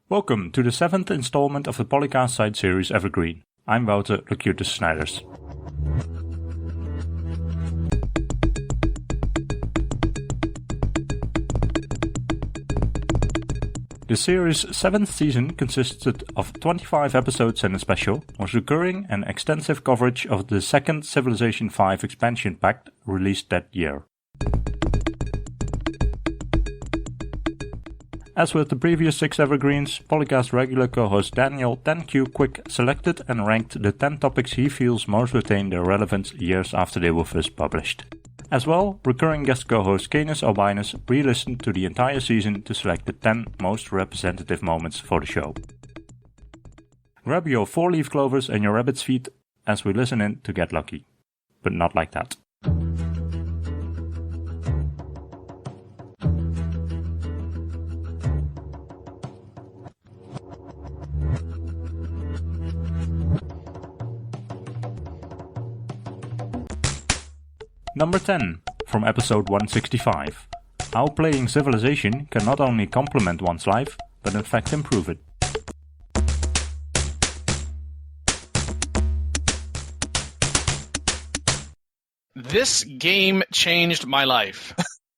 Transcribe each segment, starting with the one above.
Welcome to the 7th installment of the PolyCast side series Evergreen. I'm Wouter, Locutus Snijders. The series' 7th season consisted of 25 episodes and a special, was recurring and extensive coverage of the second Civilization V expansion pack released that year. As with the previous 6 Evergreens, PolyCast regular co-host Daniel 10Q Quick selected and ranked the 10 topics he feels most retain their relevance years after they were first published. As well, recurring guest co-host Canis Albinus re-listened to the entire season to select the 10 most representative moments for the show. Grab your 4-leaf clovers and your rabbit's feet as we listen in to get lucky. But not like that. Number 10, from episode 165. How playing Civilization can not only complement one's life, but in fact improve it. This game changed my life.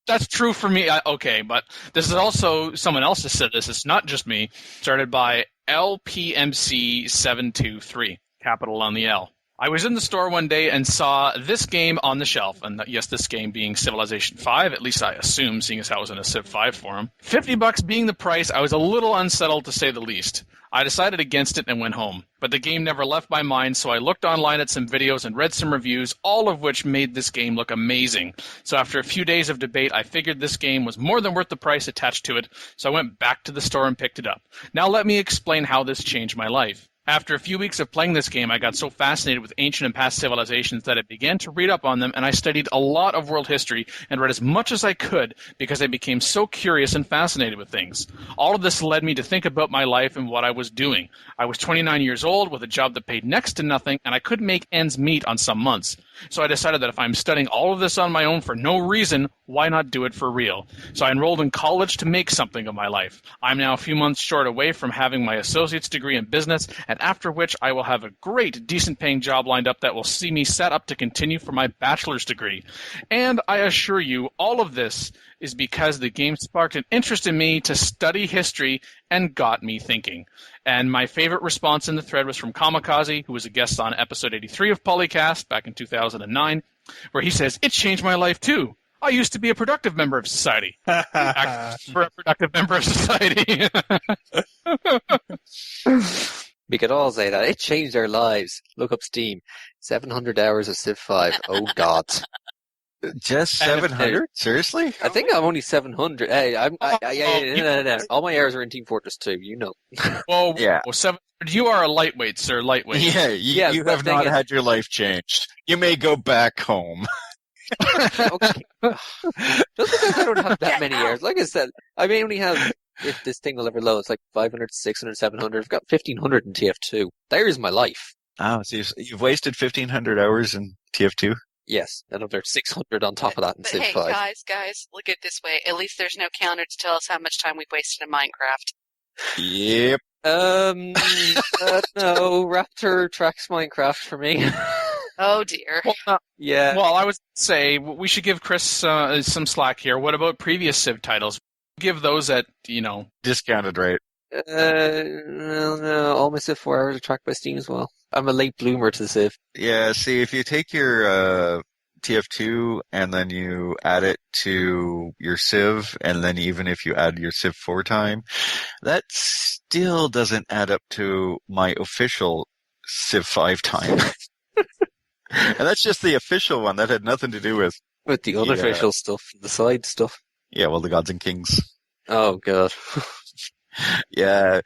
That's true for me. Okay, but this is also, someone else has said this, it's not just me. Started by LPMC723, capital on the L. I was in the store one day and saw this game on the shelf, and yes, this game being Civilization V, at least I assume, seeing as how it was in a Civ 5 forum. $50 being the price, I was a little unsettled to say the least. I decided against it and went home. But the game never left my mind, so I looked online at some videos and read some reviews, all of which made this game look amazing. So after a few days of debate, I figured this game was more than worth the price attached to it, so I went back to the store and picked it up. Now let me explain how this changed my life. After a few weeks of playing this game, I got so fascinated with ancient and past civilizations that I began to read up on them, and I studied a lot of world history and read as much as I could because I became so curious and fascinated with things. All of this led me to think about my life and what I was doing. I was 29 years old with a job that paid next to nothing, and I couldn't make ends meet on some months. So I decided that if I'm studying all of this on my own for no reason, why not do it for real? So I enrolled in college to make something of my life. I'm now a few months short away from having my associate's degree in business, and after which I will have a great, decent-paying job lined up that will see me set up to continue for my bachelor's degree. And I assure you, all of this is because the game sparked an interest in me to study history and got me thinking. And my favorite response in the thread was from Kamikaze, who was a guest on episode 83 of PolyCast back in 2009, where he says, "It changed my life too. I used to be a productive member of society." For a productive member of society. We could all say that. It changed our lives. Look up Steam. 700 hours of Civ 5. Oh, God. Just 700? Seriously? I think I'm only 700. Hey, no. All my hours are in Team Fortress 2, you know. Well, yeah. Well, 700. You are a lightweight, sir. Lightweight. Yeah, you have not had your life changed. You may go back home. Okay. Just because I don't have that many hours. Like I said, I may only have, if this thing will ever load, it's like 500, 600, 700. I've got 1,500 in TF2. There's my life. Oh, so you've wasted 1,500 hours in TF2? Yes, another 600 on top of that in Civ 5. Hey, guys, look at it this way. At least there's no counter to tell us how much time we've wasted in Minecraft. Yep. No, Raptor tracks Minecraft for me. Oh, dear. Well, yeah. Well, I would say we should give Chris some slack here. What about previous Civ titles? Give those at, discounted rate. No, all my Civ 4 hours are tracked by Steam as well. I'm a late bloomer to the Civ. Yeah, see, if you take your TF2 and then you add it to your Civ, and then even if you add your Civ 4 time, that still doesn't add up to my official Civ 5 time. And that's just the official one. That had nothing to do with the unofficial stuff, the side stuff. Yeah, well, the Gods and Kings. Oh, God. Yeah.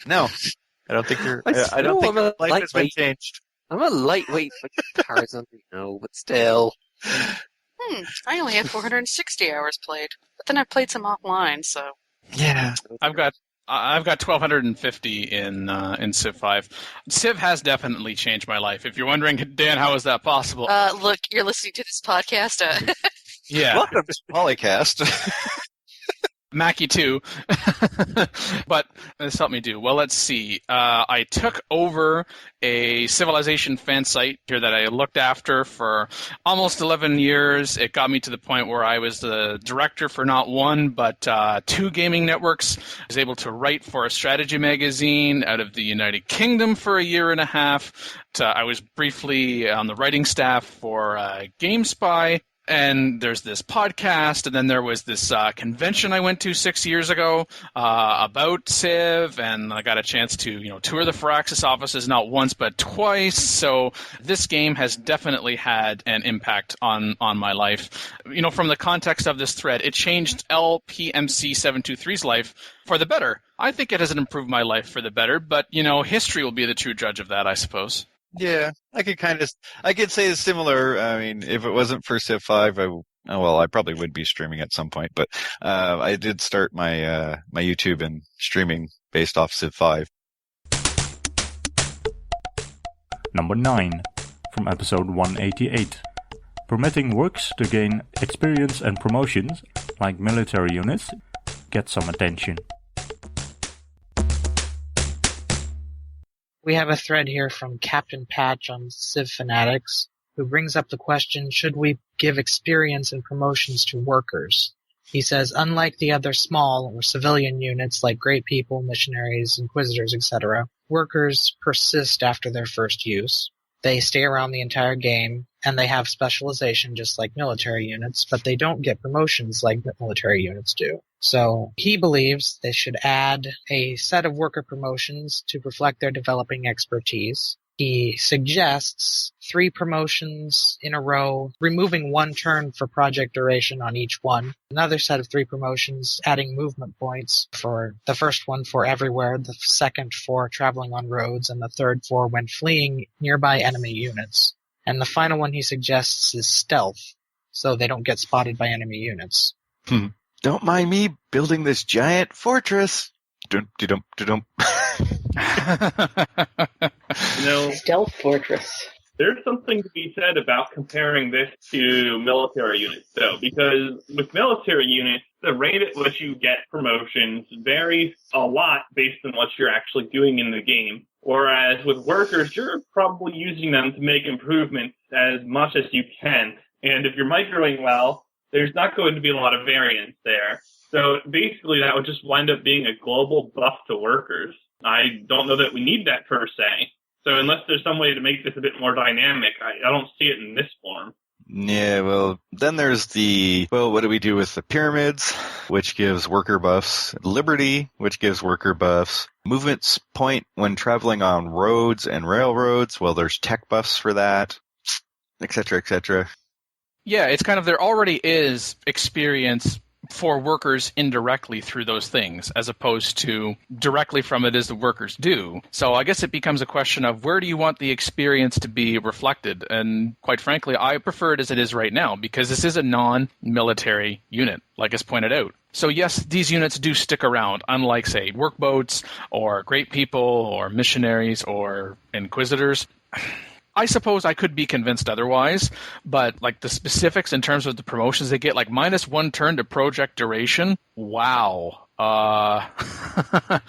No, I don't think you're. I don't think your life has been changed. I'm a lightweight Tarzan, but still. I only have 460 hours played, but then I've played some offline, so. Yeah, I've got 1,250 in Civ 5. Civ has definitely changed my life. If you're wondering, Dan, how is that possible? Look, you're listening to this podcast. Yeah. Welcome to PolyCast. Mackie too. But this helped me do. Well, let's see. I took over a Civilization fan site here that I looked after for almost 11 years. It got me to the point where I was the director for not one, but two gaming networks. I was able to write for a strategy magazine out of the United Kingdom for a year and a half. I was briefly on the writing staff for GameSpy. And there's this podcast, and then there was this convention I went to 6 years ago about Civ, and I got a chance to, tour the Firaxis offices not once but twice. So this game has definitely had an impact on my life. From the context of this thread, it changed LPMC723's life for the better. I think it has improved my life for the better, but history will be the true judge of that, I suppose. Yeah, I could say it's similar. I mean, if it wasn't for Civ 5, I probably would be streaming at some point, but I did start my my YouTube and streaming based off Civ 5. Number 9, from episode 188. Permitting works to gain experience and promotions, like military units, get some attention. We have a thread here from Captain Patch on Civ Fanatics, who brings up the question, should we give experience and promotions to workers? He says, unlike the other small or civilian units like Great People, Missionaries, Inquisitors, etc., workers persist after their first use. They stay around the entire game, and they have specialization just like military units, but they don't get promotions like military units do. So he believes they should add a set of worker promotions to reflect their developing expertise. He suggests 3 promotions in a row, removing 1 turn for project duration on each one. Another set of 3 promotions, adding movement points for the first one for everywhere, the second for traveling on roads, and the third for when fleeing nearby enemy units. And the final one he suggests is stealth, so they don't get spotted by enemy units. Don't mind me building this giant fortress. Dum-de-dum-de-dum. Stealth fortress. There's something to be said about comparing this to military units, though, because with military units, the rate at which you get promotions varies a lot based on what you're actually doing in the game. Whereas with workers, you're probably using them to make improvements as much as you can. And if you're microing well, there's not going to be a lot of variance there. So basically that would just wind up being a global buff to workers. I don't know that we need that per se. So unless there's some way to make this a bit more dynamic, I don't see it in this form. Yeah, well, then there's what do we do with the pyramids, which gives worker buffs, liberty, which gives worker buffs, movement point when traveling on roads and railroads, well, there's tech buffs for that, etc., etc. Yeah, it's kind of, there already is experience for workers indirectly through those things, as opposed to directly from it as the workers do. So I guess it becomes a question of where do you want the experience to be reflected? And quite frankly, I prefer it as it is right now, because this is a non-military unit, like is pointed out. So yes, these units do stick around, unlike, say, workboats, or Great People, or Missionaries, or Inquisitors. I suppose I could be convinced otherwise, but like the specifics in terms of the promotions they get, like -1 turn to project duration, wow. I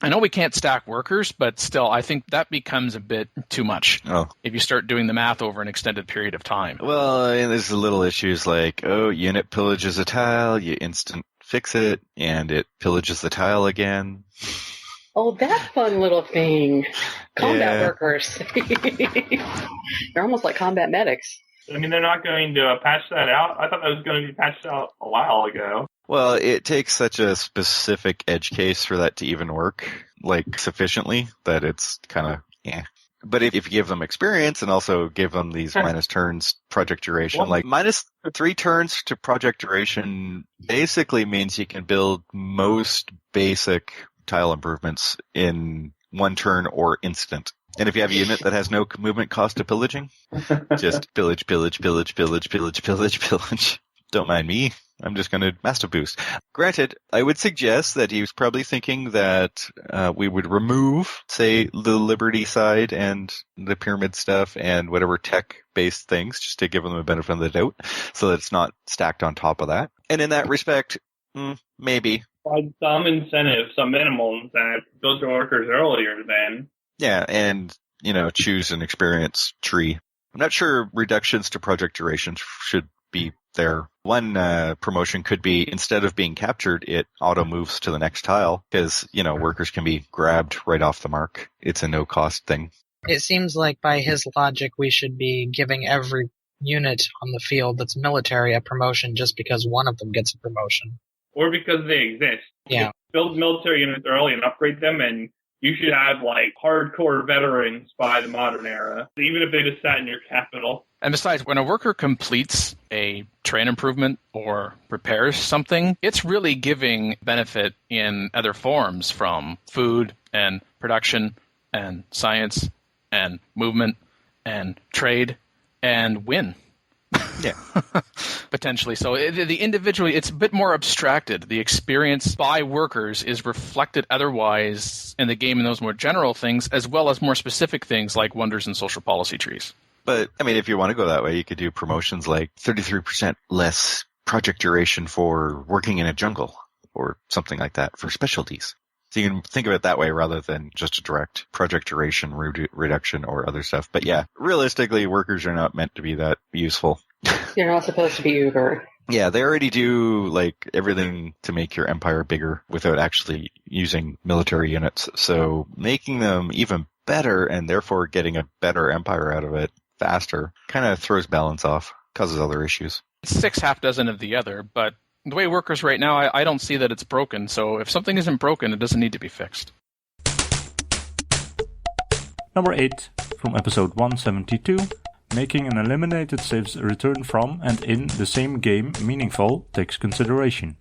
know we can't stack workers, but still, I think that becomes a bit too much if you start doing the math over an extended period of time. Well, and there's the little issues like, unit pillages a tile, you instant fix it, and it pillages the tile again. Oh, that fun little thing. Combat workers. They're almost like combat medics. I mean, they're not going to patch that out? I thought that was going to be patched out a while ago. Well, it takes such a specific edge case for that to even work, like, sufficiently, that it's kind of, But if you give them experience and also give them these minus turns project duration, like -3 turns to project duration basically means you can build most basic tile improvements in 1 turn or instant. And if you have a unit that has no movement cost to pillaging, just pillage. Don't mind me. I'm just going to master boost. Granted, I would suggest that he was probably thinking that we would remove, say, the Liberty side and the pyramid stuff and whatever tech-based things, just to give them a benefit of the doubt, so that it's not stacked on top of that. And in that respect, Maybe. Provide some incentive, some minimal incentive to build your workers earlier then. Yeah, and, choose an experience tree. I'm not sure reductions to project duration should be there. One promotion could be, instead of being captured, it auto moves to the next tile, because, workers can be grabbed right off the mark. It's a no-cost thing. It seems like by his logic we should be giving every unit on the field that's military a promotion just because one of them gets a promotion. Or because they exist. Yeah. Build military units early and upgrade them, and you should have, hardcore veterans by the modern era, even if they just sat in your capital. And besides, when a worker completes a train improvement or repairs something, it's really giving benefit in other forms, from food and production and science and movement and trade and win. Yeah. Potentially. So the individually, it's a bit more abstracted. The experience by workers is reflected otherwise in the game in those more general things, as well as more specific things like wonders and social policy trees. But, if you want to go that way, you could do promotions like 33% less project duration for working in a jungle or something like that for specialties. So you can think of it that way rather than just a direct project duration reduction or other stuff. But yeah, realistically, workers are not meant to be that useful. You're not supposed to be Uber. Yeah, they already do everything to make your empire bigger without actually using military units. So making them even better and therefore getting a better empire out of it faster kind of throws balance off, causes other issues. It's 6 half dozen of the other, but the way workers right now, I don't see that it's broken. So if something isn't broken, it doesn't need to be fixed. Number 8, from episode 172, making an eliminated save's return from and in the same game meaningful takes consideration.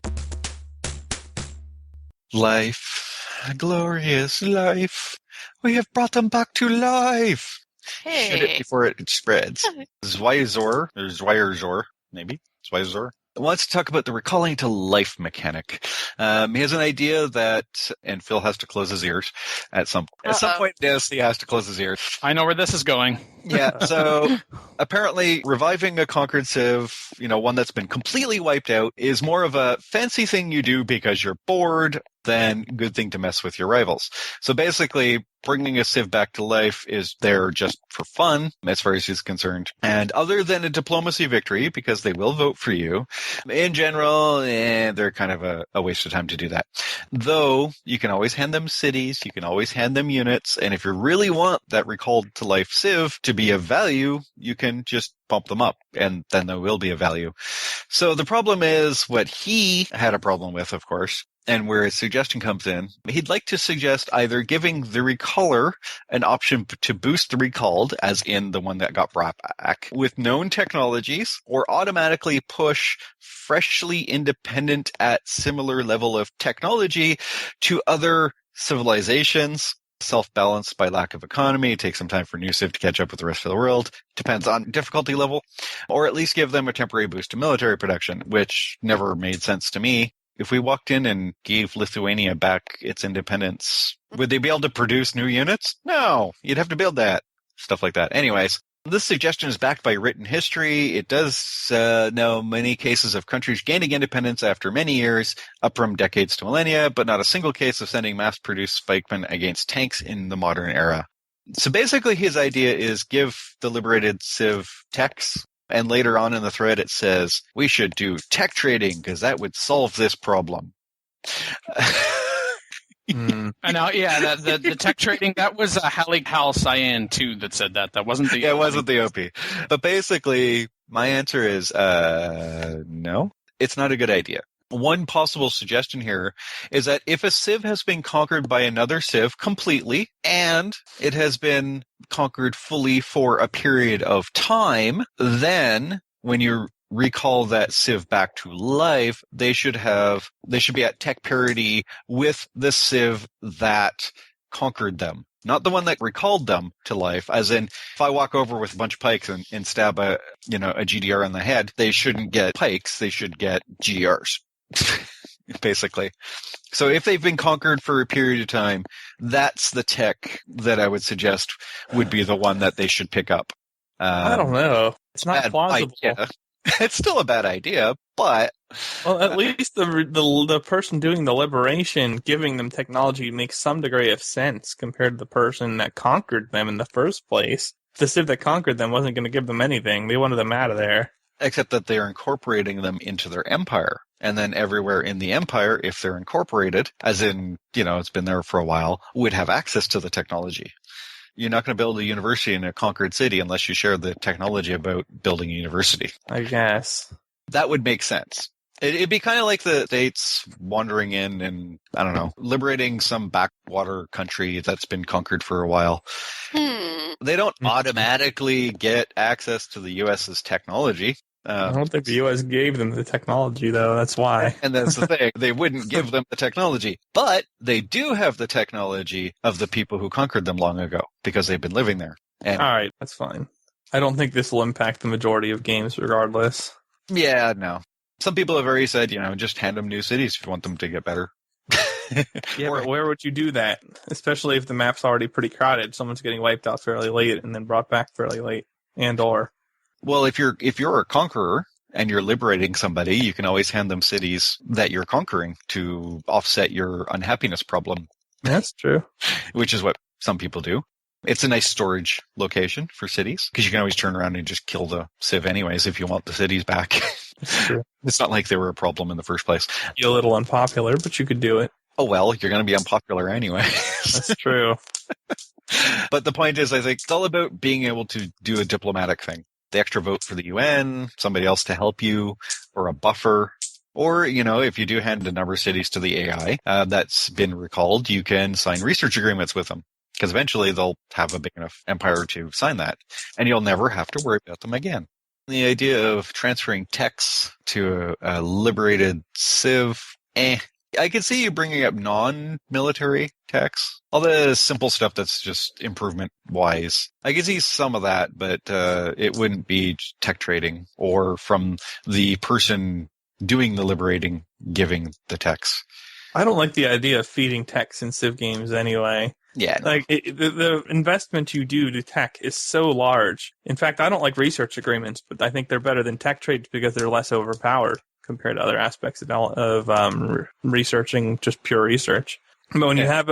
Life, a glorious life. We have brought them back to life. Hey. Shoot it before it spreads. Zweirzor, or Zweirzor, maybe. Zweirzor wants to talk about the recalling to life mechanic. He has an idea that, and Phil has to close his ears at some point. Yes, he has to close his ears. I know where this is going. Yeah, so apparently reviving a conquered civ, one that's been completely wiped out, is more of a fancy thing you do because you're bored than good thing to mess with your rivals. So basically, bringing a civ back to life is there just for fun, as far as he's concerned. And other than a diplomacy victory, because they will vote for you, in general, they're kind of a waste of time to do that. Though, you can always hand them cities, you can always hand them units, and if you really want that recalled to life civ to be of value, you can just bump them up, and then there will be a value. So the problem is what he had a problem with, of course, and where his suggestion comes in. He'd like to suggest either giving the recaller an option to boost the recalled, as in the one that got brought back, with known technologies, or automatically push freshly independent at similar level of technology to other civilizations. Self-balanced by lack of economy. It takes some time for new civ to catch up with the rest of the world. Depends on difficulty level. Or at least give them a temporary boost to military production, which never made sense to me. If we walked in and gave Lithuania back its independence, would they be able to produce new units? No, you'd have to build that. Stuff like that. Anyways, this suggestion is backed by written history. It does know many cases of countries gaining independence after many years, up from decades to millennia, but not a single case of sending mass-produced spikemen against tanks in the modern era. So basically his idea is give the liberated civ techs, and later on in the thread it says, we should do tech trading because that would solve this problem. I know, yeah, the tech trading, that was Hal Cyan too that said that. That wasn't the Yeah, it wasn't the OP. But basically, my answer is no. It's not a good idea. One possible suggestion here is that if a civ has been conquered by another civ completely, and it has been conquered fully for a period of time, then when you recall that civ back to life, they should be at tech parity with the civ that conquered them. Not the one that recalled them to life, as in, if I walk over with a bunch of pikes and stab a GDR on the head, they shouldn't get pikes, they should get GRs. Basically. So if they've been conquered for a period of time, that's the tech that I would suggest would be the one that they should pick up. I don't know. It's not plausible. Idea. It's still a bad idea, but Well, at least the person doing the liberation, giving them technology, makes some degree of sense compared to the person that conquered them in the first place. The Civ that conquered them wasn't going to give them anything. They wanted them out of there. except that they're incorporating them into their empire. And then everywhere in the empire, if they're incorporated, as in, it's been there for a while, would have access to the technology. You're not going to build a university in a conquered city unless you share the technology about building a university. I guess. That would make sense. It'd be kind of like the States wandering in and, I don't know, liberating some backwater country that's been conquered for a while. They don't automatically get access to the U.S.'s technology. I don't think the U.S. gave them the technology, though. That's why. And that's the thing. They wouldn't give them the technology. But they do have the technology of the people who conquered them long ago because they've been living there. And all right, that's fine. I don't think this will impact the majority of games regardless. yeah, no. Some people have already said, just hand them new cities if you want them to get better. Yeah, but where would you do that? Especially if the map's already pretty crowded. Someone's getting wiped out fairly late and then brought back fairly late. Well, if you're a conqueror and you're liberating somebody, you can always hand them cities that you're conquering to offset your unhappiness problem. That's true. Which is what some people do. It's a nice storage location for cities because you can always turn around and just kill the civ anyways if you want the cities back. That's true. It's not like they were a problem in the first place. You're a little unpopular, but you could do it. Oh, well, you're going to be unpopular anyway. That's true. But the point is, I think it's all about being able to do a diplomatic thing. The extra vote for the UN, somebody else to help you, or a buffer. Or, if you do hand a number of cities to the AI that's been recalled, you can sign research agreements with them. Because eventually they'll have a big enough empire to sign that. And you'll never have to worry about them again. The idea of transferring techs to a liberated civ, I could see you bringing up non-military techs. All the simple stuff that's just improvement-wise. I could see some of that, but it wouldn't be tech trading or from the person doing the liberating giving the techs. I don't like the idea of feeding techs in Civ games anyway. Yeah. No. Like, the investment you do to tech is so large. In fact, I don't like research agreements, but I think they're better than tech trades because they're less overpowered compared to other aspects of researching just pure research. But when you have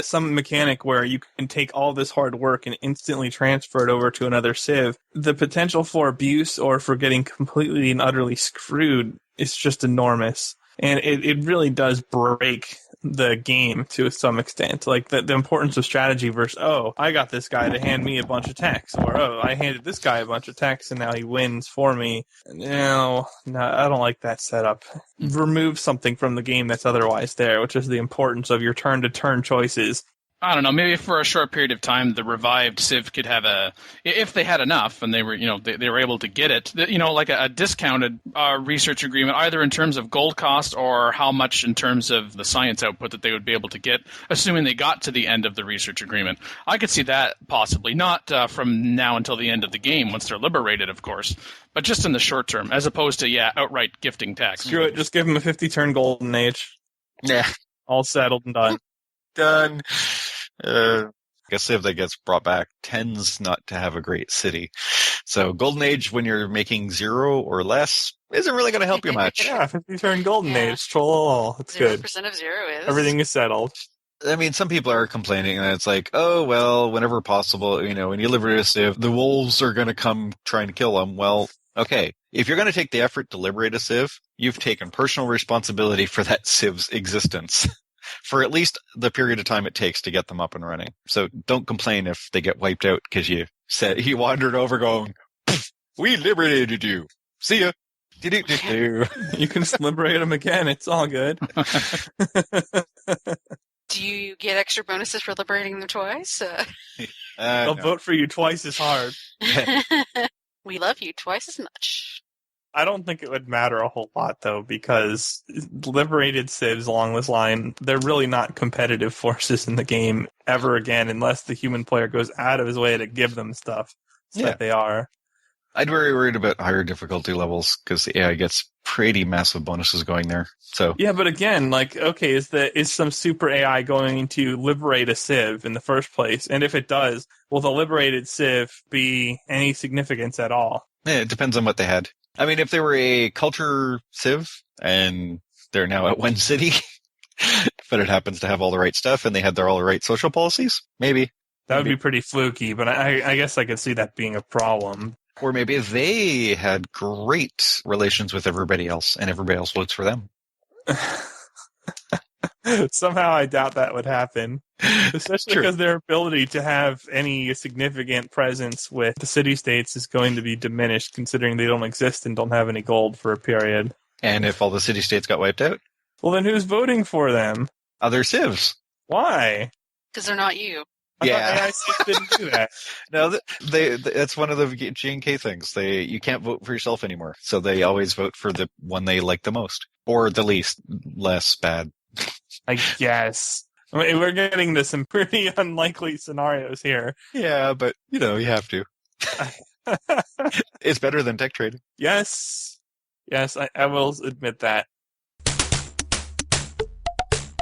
some mechanic where you can take all this hard work and instantly transfer it over to another civ, the potential for abuse or for getting completely and utterly screwed is just enormous. And it really does break the game to some extent. Like the importance of strategy versus, I got this guy to hand me a bunch of techs, or, I handed this guy a bunch of techs and now he wins for me. No, I don't like that setup. Remove something from the game that's otherwise there, which is the importance of your turn-to-turn choices. I don't know, maybe for a short period of time, the revived Civ could have if they had enough and they were, they were able to get it, like a discounted research agreement, either in terms of gold cost or how much in terms of the science output that they would be able to get, assuming they got to the end of the research agreement. I could see that possibly, not from now until the end of the game, once they're liberated, of course, but just in the short term, as opposed to, outright gifting tax. Screw it, just give them a 50-turn golden age. Yeah. All settled and done. Done. I guess if that gets brought back, tends not to have a great city. So Golden Age, when you're making 0 or less, isn't really going to help you much. Yeah, 50-turn Golden Age, troll all. It's good. 0% of 0 is. Everything is settled. I mean, some people are complaining that it's like, oh, well, whenever possible, when you liberate a civ, the wolves are going to come trying to kill them. Well, okay. If you're going to take the effort to liberate a civ, you've taken personal responsibility for that civ's existence. For at least the period of time it takes to get them up and running. So don't complain if they get wiped out because you wandered over going, we liberated you. See ya. You can just liberate them again. It's all good. Do you get extra bonuses for liberating them twice? They'll vote for you twice as hard. We love you twice as much. I don't think it would matter a whole lot, though, because liberated civs along this line, they're really not competitive forces in the game ever again, unless the human player goes out of his way to give them stuff that they are. I'd be worried about higher difficulty levels, because the AI gets pretty massive bonuses going there. So yeah, but again, is some super AI going to liberate a civ in the first place? And if it does, will the liberated civ be any significance at all? Yeah, it depends on what they had. I mean, if they were a culture civ and they're now at one city, but it happens to have all the right stuff and they had all the right social policies, maybe. That would be pretty fluky, but I guess I could see that being a problem. Or maybe they had great relations with everybody else and everybody else votes for them. Somehow I doubt that would happen. Especially because their ability to have any significant presence with the city-states is going to be diminished, considering they don't exist and don't have any gold for a period. And if all the city-states got wiped out? Well, then who's voting for them? Other civs. Why? Because they're not you. I thought AI civs didn't do that. No, that's one of the G&K things. You can't vote for yourself anymore, so they always vote for the one they like the most. Or the less bad. I guess. I mean, we're getting into some pretty unlikely scenarios here. Yeah, but, you have to. It's better than tech trading. Yes, I will admit that.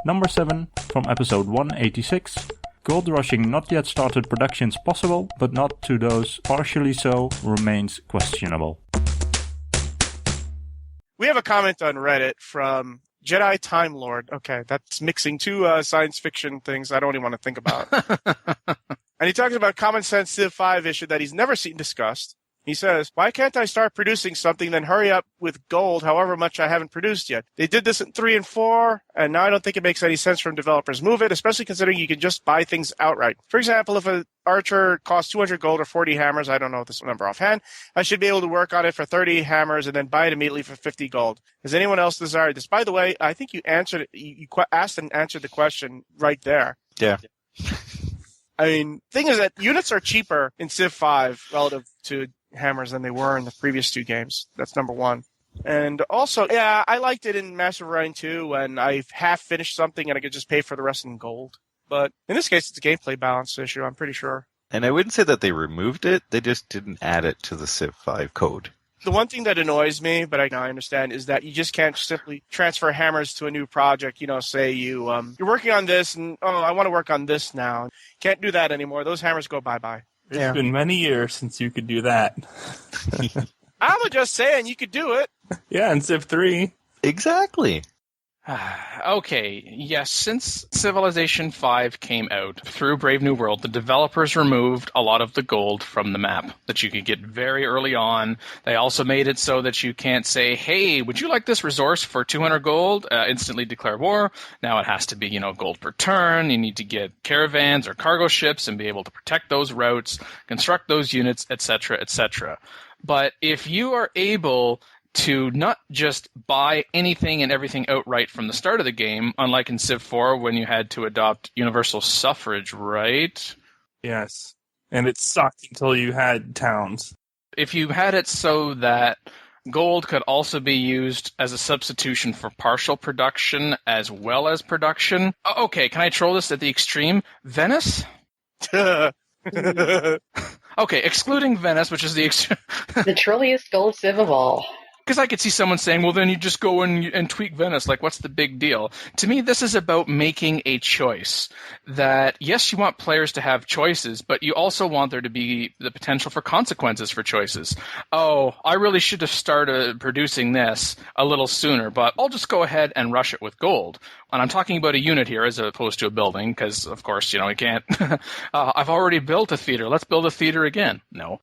Number 7, from episode 186. Gold rushing not yet started productions possible, but not to those partially so remains questionable. We have a comment on Reddit from Jedi Time Lord. Okay, that's mixing two science fiction things I don't even want to think about. And he talks about Common Sense Civ 5 issue that he's never seen discussed. He says, why can't I start producing something, then hurry up with gold, however much I haven't produced yet? They did this in 3 and 4, and now I don't think it makes any sense for developers move it, especially considering you can just buy things outright. For example, if an archer costs 200 gold or 40 hammers, I don't know this number offhand, I should be able to work on it for 30 hammers and then buy it immediately for 50 gold. Does anyone else desire this? By the way, I think you answered it. You asked and answered the question right there. Yeah. I mean, thing is that units are cheaper in Civ 5 relative to hammers than they were in the previous 2 games. That's number 1. And also, yeah, I liked it in Master of Orion 2 when I half finished something and I could just pay for the rest in gold. But in this case, it's a gameplay balance issue, I'm pretty sure. And I wouldn't say that they removed it, they just didn't add it to the Civ 5 code. The one thing that annoys me, but I understand, is that you just can't simply transfer hammers to a new project. Say you're working on this, and I want to work on this now. Can't do that anymore. Those hammers go bye-bye. It's been many years since you could do that. I'm just saying you could do it. Yeah, in Civ 3. Exactly. Okay, yes, since Civilization 5 came out through Brave New World, the developers removed a lot of the gold from the map that you could get very early on. They also made it so that you can't say, hey, would you like this resource for 200 gold? Instantly declare war. Now it has to be, gold per turn. You need to get caravans or cargo ships and be able to protect those routes, construct those units, etc., etc. But if you are able to not just buy anything and everything outright from the start of the game, unlike in Civ 4 when you had to adopt universal suffrage, right? Yes. And it sucked until you had towns. If you had it so that gold could also be used as a substitution for partial production as well as production. Okay, can I troll this at the extreme? Venice? Okay, excluding Venice, which is the extreme. The trilliest gold civ of all. Because I could see someone saying, well, then you just go and tweak Venice. Like, what's the big deal? To me, this is about making a choice. That, yes, you want players to have choices, but you also want there to be the potential for consequences for choices. Oh, I really should have started producing this a little sooner, but I'll just go ahead and rush it with gold. And I'm talking about a unit here as opposed to a building, because, of course, you can't. I've already built a theater. Let's build a theater again. No.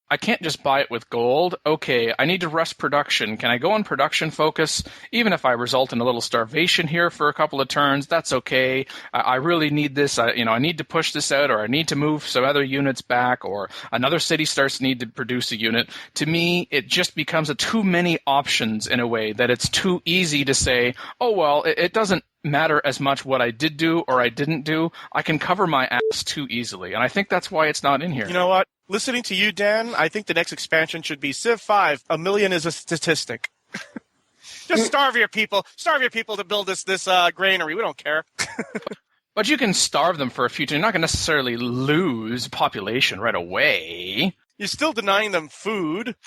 I can't just buy it with gold. Okay, I need to rush production. Can I go on production focus? Even if I result in a little starvation here for a couple of turns, that's okay. I really need this. I need to push this out, or I need to move some other units back, or another city starts to need to produce a unit. To me, it just becomes too many options in a way that it's too easy to say, oh, well, it doesn't matter as much what I did do or I didn't do. I can cover my ass too easily, and I think that's why it's not in here. You know what? Listening to you, Dan, I think the next expansion should be Civ 5. 1 million is a statistic. Just starve your people to build this granary. We don't care. But you can starve them for a few. You're not going to necessarily lose population right away. You're still denying them food.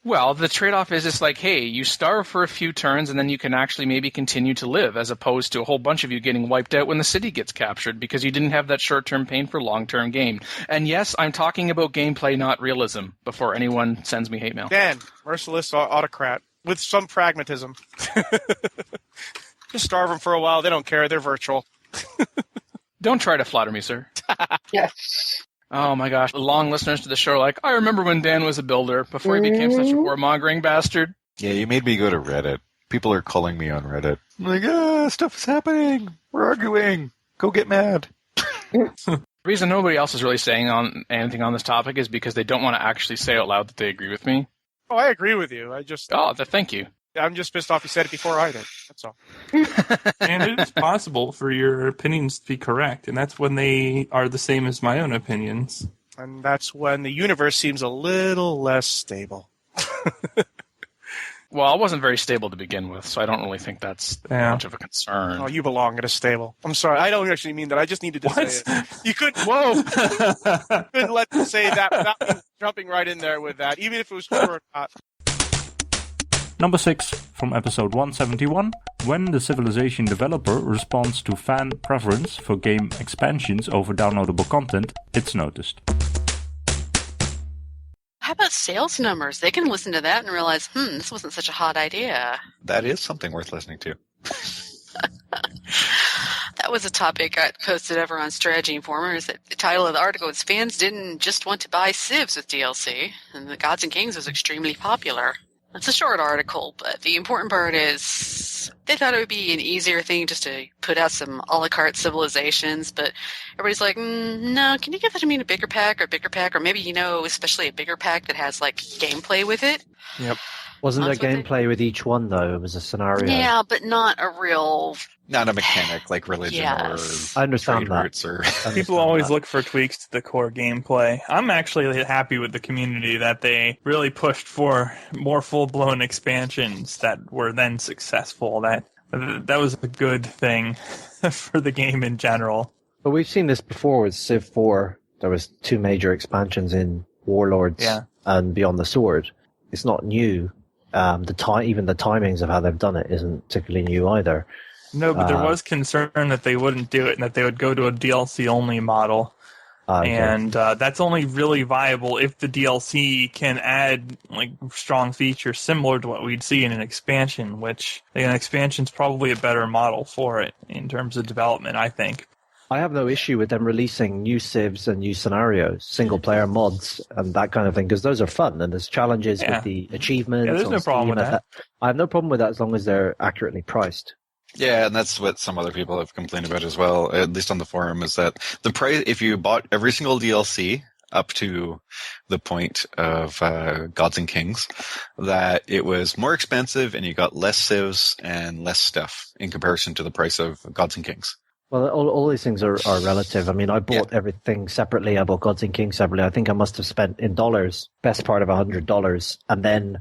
Well, the trade-off is it's like, hey, you starve for a few turns and then you can actually maybe continue to live, as opposed to a whole bunch of you getting wiped out when the city gets captured because you didn't have that short-term pain for long-term gain. And yes, I'm talking about gameplay, not realism, before anyone sends me hate mail. Dan, merciless autocrat with some pragmatism. Just starve them for a while. They don't care. They're virtual. Don't try to flatter me, sir. Yes. Oh my gosh, the long listeners to the show are like, I remember when Dan was a builder, before he became such a warmongering bastard. Yeah, you made me go to Reddit. People are calling me on Reddit. I'm like, stuff is happening. We're arguing. Go get mad. The reason nobody else is really saying anything on this topic is because they don't want to actually say out loud that they agree with me. Oh, I agree with you. Thank you. I'm just pissed off you said it before I did. That's all. And it is possible for your opinions to be correct, and that's when they are the same as my own opinions. And that's when the universe seems a little less stable. Well, I wasn't very stable to begin with, so I don't really think that's much of a concern. Oh, you belong in a stable. I'm sorry. I don't actually mean that. I just needed to say it. You couldn't let me say that without me jumping right in there with that, even if it was true or not. Number 6, from episode 171, when the Civilization developer responds to fan preference for game expansions over downloadable content, it's noticed. How about sales numbers? They can listen to that and realize, this wasn't such a hot idea. That is something worth listening to. That was a topic I posted over on Strategy Informers. The title of the article is Fans Didn't Just Want to Buy Civs with DLC, and the Gods and Kings was extremely popular. It's a short article, but the important part is they thought it would be an easier thing just to put out some a la carte civilizations, but everybody's like, no, can you give that to me in a bigger pack, or maybe, especially a bigger pack that has, gameplay with it? Yep. Wasn't there gameplay with each one, though? It was a scenario. Yeah, but not a real... Not a mechanic like religion or I understand that. roots or... People always look for tweaks to the core gameplay. I'm actually happy with the community that they really pushed for more full-blown expansions that were then successful. That was a good thing for the game in general. But we've seen this before with Civ 4. There was 2 major expansions in Warlords and Beyond the Sword. It's not new. Even the timings of how they've done it isn't particularly new either. No, but there was concern that they wouldn't do it and that they would go to a DLC-only model. Okay. And that's only really viable if the DLC can add strong features similar to what we'd see in an expansion, which an expansion's probably a better model for it in terms of development, I think. I have no issue with them releasing new civs and new scenarios, single-player mods, and that kind of thing, because those are fun, and there's challenges with the achievements. Yeah, there's no problem with that. I have no problem with that as long as they're accurately priced. Yeah, and that's what some other people have complained about as well, at least on the forum, is that the price, if you bought every single DLC up to the point of Gods and Kings, that it was more expensive and you got less civs and less stuff in comparison to the price of Gods and Kings. Well, all these things are relative. I mean, I bought everything separately. I bought Gods and Kings separately. I think I must have spent in dollars, best part of $100. And then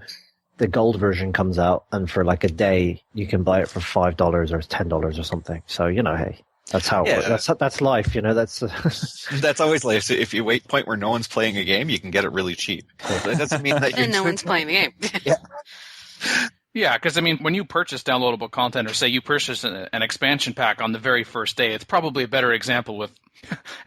the gold version comes out, and for a day, you can buy it for $5 or $10 or something. So, hey, that's how it works. That's life, That's always life. So if you wait point where no one's playing a game, you can get it really cheap. That doesn't mean that and no one's playing the game. Yeah, because, when you purchase downloadable content, or say you purchase an expansion pack on the very first day, it's probably a better example with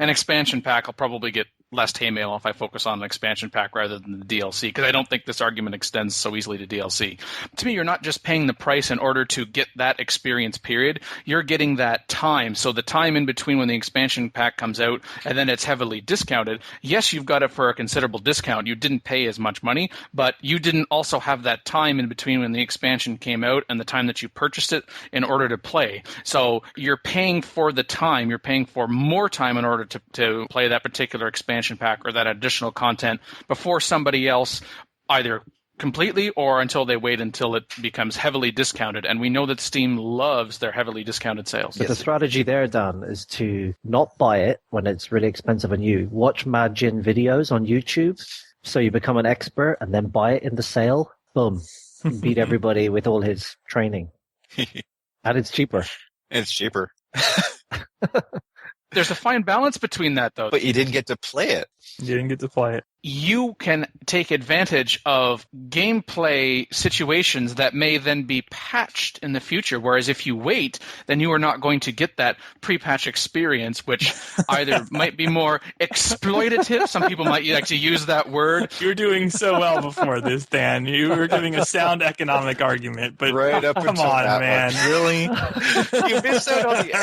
an expansion pack. I'll probably get less hay mail if I focus on an expansion pack rather than the DLC, because I don't think this argument extends so easily to DLC. To me, you're not just paying the price in order to get that experience period. You're getting that time. So the time in between when the expansion pack comes out and then it's heavily discounted, yes, you've got it for a considerable discount. You didn't pay as much money, but you didn't also have that time in between when the expansion came out and the time that you purchased it in order to play. So you're paying for the time. You're paying for more time in order to play that particular expansion pack or that additional content before somebody else, either completely or until they wait until it becomes heavily discounted. And we know that Steam loves their heavily discounted sales. But the strategy there, Dan, is to not buy it when it's really expensive and new. Watch Mad Gin videos on YouTube so you become an expert, and then buy it in the sale. Boom. Beat everybody with all his training. And it's cheaper. It's cheaper. there's a fine balance between that, though. But you didn't get to play it. You didn't get to play it. You can take advantage of gameplay situations that may then be patched in the future, whereas if you wait, then you are not going to get that pre-patch experience, which either might be more exploitative. Some people might actually use that word. You were doing so well before this, Dan. You were giving a sound economic argument, but Right up come until on, that man, one. really? You missed out on the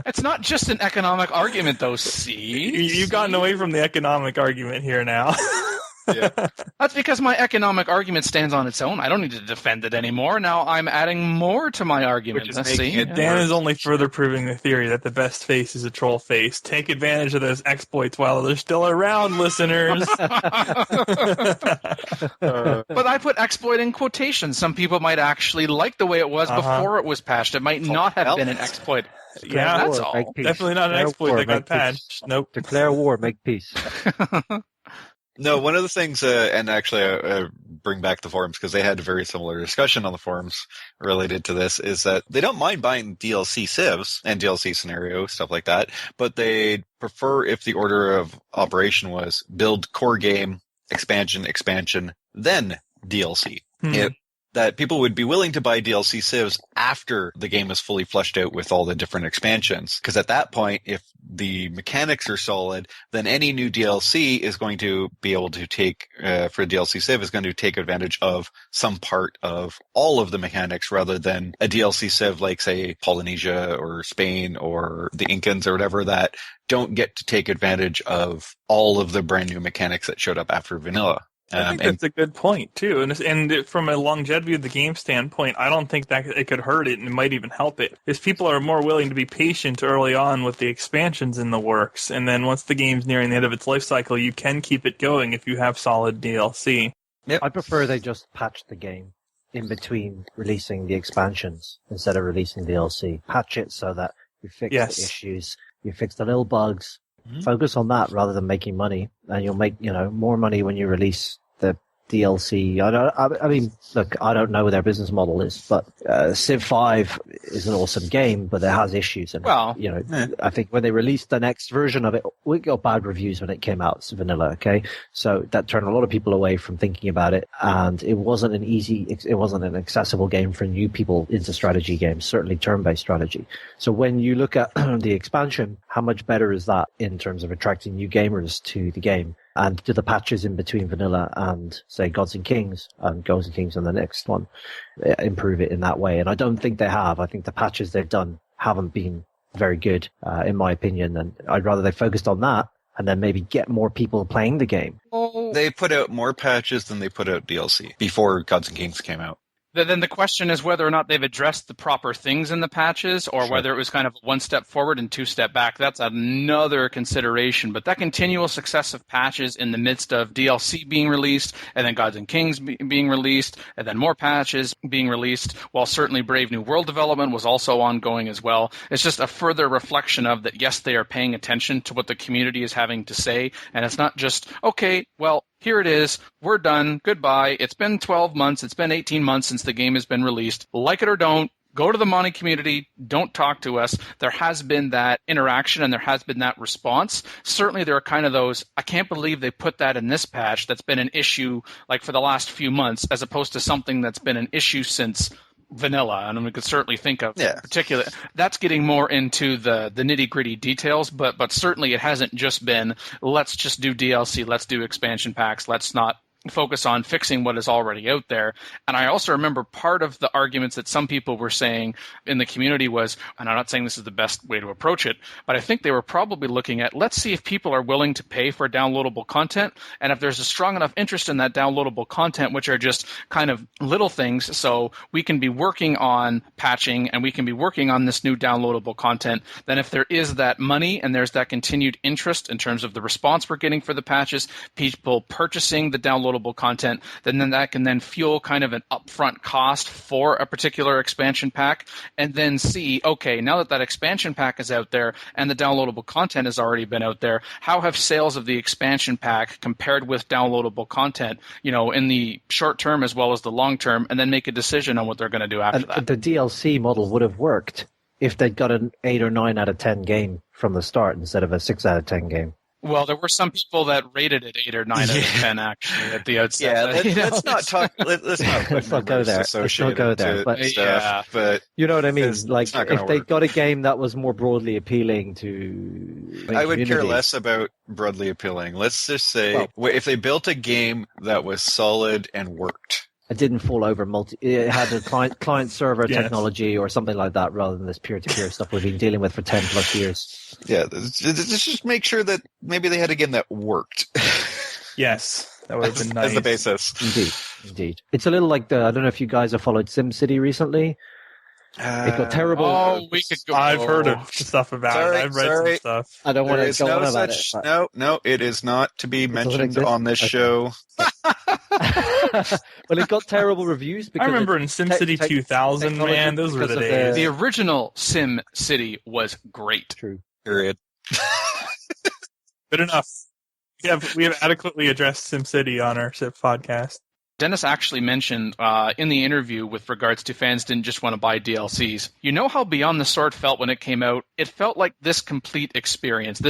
It's not just an economic argument, though. See, You've gotten away from the economic argument here now. Yeah. That's because my economic argument stands on its own. I don't need to defend it anymore. Now I'm adding more to my argument. Which is Let's making see. it Dan is only further proving the theory that the best face is a troll face. Take advantage of those exploits while they're still around, listeners. But I put exploit in quotations. Some people might actually like the way it was before it was patched. It might not have been an exploit. Yeah, that's War, all. make peace. Definitely not an Declare exploit war, that got make peace. patched. Nope. Declare war, make peace. No, one of the things, and actually I bring back the forums because they had a very similar discussion on the forums related to this, is that they don't mind buying DLC civs and DLC scenario, stuff like that, but they prefer if the order of operation was build core game, expansion, then DLC. That people would be willing to buy DLC civs after the game is fully fleshed out with all the different expansions. Because at that point, if the mechanics are solid, then any new DLC is going to be able to take, for a DLC civ, is going to take advantage of some part of all of the mechanics rather than a DLC civ like, say, Polynesia or Spain or the Incans or whatever that don't get to take advantage of all of the brand new mechanics that showed up after vanilla. I think that's a good point, too. And from a longevity of the game standpoint, I don't think that it could hurt it, and it might even help it. Because people are more willing to be patient early on with the expansions in the works. And then once the game's nearing the end of its life cycle, you can keep it going if you have solid DLC. I prefer they just patch the game in between releasing the expansions instead of releasing DLC. Patch it so that you fix the issues, you fix the little bugs. Focus on that rather than making money, and you'll make more money when you release the DLC. I mean, look, I don't know what their business model is, but Civ 5 is an awesome game, but it has issues. And I think when they released the next version of it, we got bad reviews when it came out, it's vanilla. Okay, so that turned a lot of people away from thinking about it, and it wasn't an accessible game for new people into strategy games, certainly turn-based strategy. So when you look at the expansion, how much better is that in terms of attracting new gamers to the game? And do the patches in between vanilla and, say, Gods and Kings and the next one improve it in that way? And I don't think they have. I think the patches they've done haven't been very good, in my opinion. And I'd rather they focused on that and then maybe get more people playing the game. They put out more patches than they put out DLC before Gods and Kings came out. Then the question is whether or not they've addressed the proper things in the patches, or whether it was kind of one step forward and two step back. That's another consideration. But that continual success of patches in the midst of DLC being released, and then Gods and Kings being released, and then more patches being released, while certainly Brave New World development was also ongoing as well. It's just a further reflection of that, yes, they are paying attention to what the community is having to say, and it's not just, okay, well, here it is. We're done. Goodbye. It's been 12 months. It's been 18 months since the game has been released. Like it or don't, go to the Monty community. Don't talk to us. There has been that interaction and there has been that response. Certainly there are kind of those, I can't believe they put that in this patch that's been an issue like for the last few months, as opposed to something that's been an issue since vanilla, and we could certainly think of particular. That's getting more into the nitty-gritty details, but certainly it hasn't just been, let's just do DLC, let's do expansion packs, let's not focus on fixing what is already out there. And I also remember part of the arguments that some people were saying in the community was, and I'm not saying this is the best way to approach it, but I think they were probably looking at, let's see if people are willing to pay for downloadable content, and if there's a strong enough interest in that downloadable content, which are just kind of little things, so we can be working on patching and we can be working on this new downloadable content, then if there is that money and there's that continued interest in terms of the response we're getting for the patches, people purchasing the downloadable downloadable content, then that can then fuel kind of an upfront cost for a particular expansion pack, and then see, okay, now that expansion pack is out there and the downloadable content has already been out there, how have sales of the expansion pack compared with downloadable content, in the short term as well as the long term, and then make a decision on what they're going to do after that. The DLC model would have worked if they'd got an 8 or 9 out of 10 game from the start instead of a 6 out of 10 game. Well, there were some people that rated it 8 or 9 out of 10 actually at the outset. Yeah, let's not talk. Let's not go there. Let's not go there. But stuff. But you know what I mean. Like if they work. got a game that was more broadly appealing to, I would care less about broadly appealing. Let's just say if they built a game that was solid and worked. It didn't fall over it had a client server technology or something like that rather than this peer-to-peer stuff we've been dealing with for 10 plus years. Yeah, just make sure that maybe they had a game that worked. Yes, that would have been nice. As the basis. Indeed. It's a little like I don't know if you guys have followed SimCity recently. It got terrible. I've heard of stuff about it. I've read some stuff. I don't want to go on about it. No, it is not to be mentioned on this show. Well, it got terrible reviews. Because I remember in SimCity 2000, man, those were the days. The original SimCity was great. True. Period. Good enough. We have adequately addressed SimCity on our SIP podcast. Dennis actually mentioned in the interview with regards to fans didn't just want to buy DLCs. You know how Beyond the Sword felt when it came out? It felt like this complete experience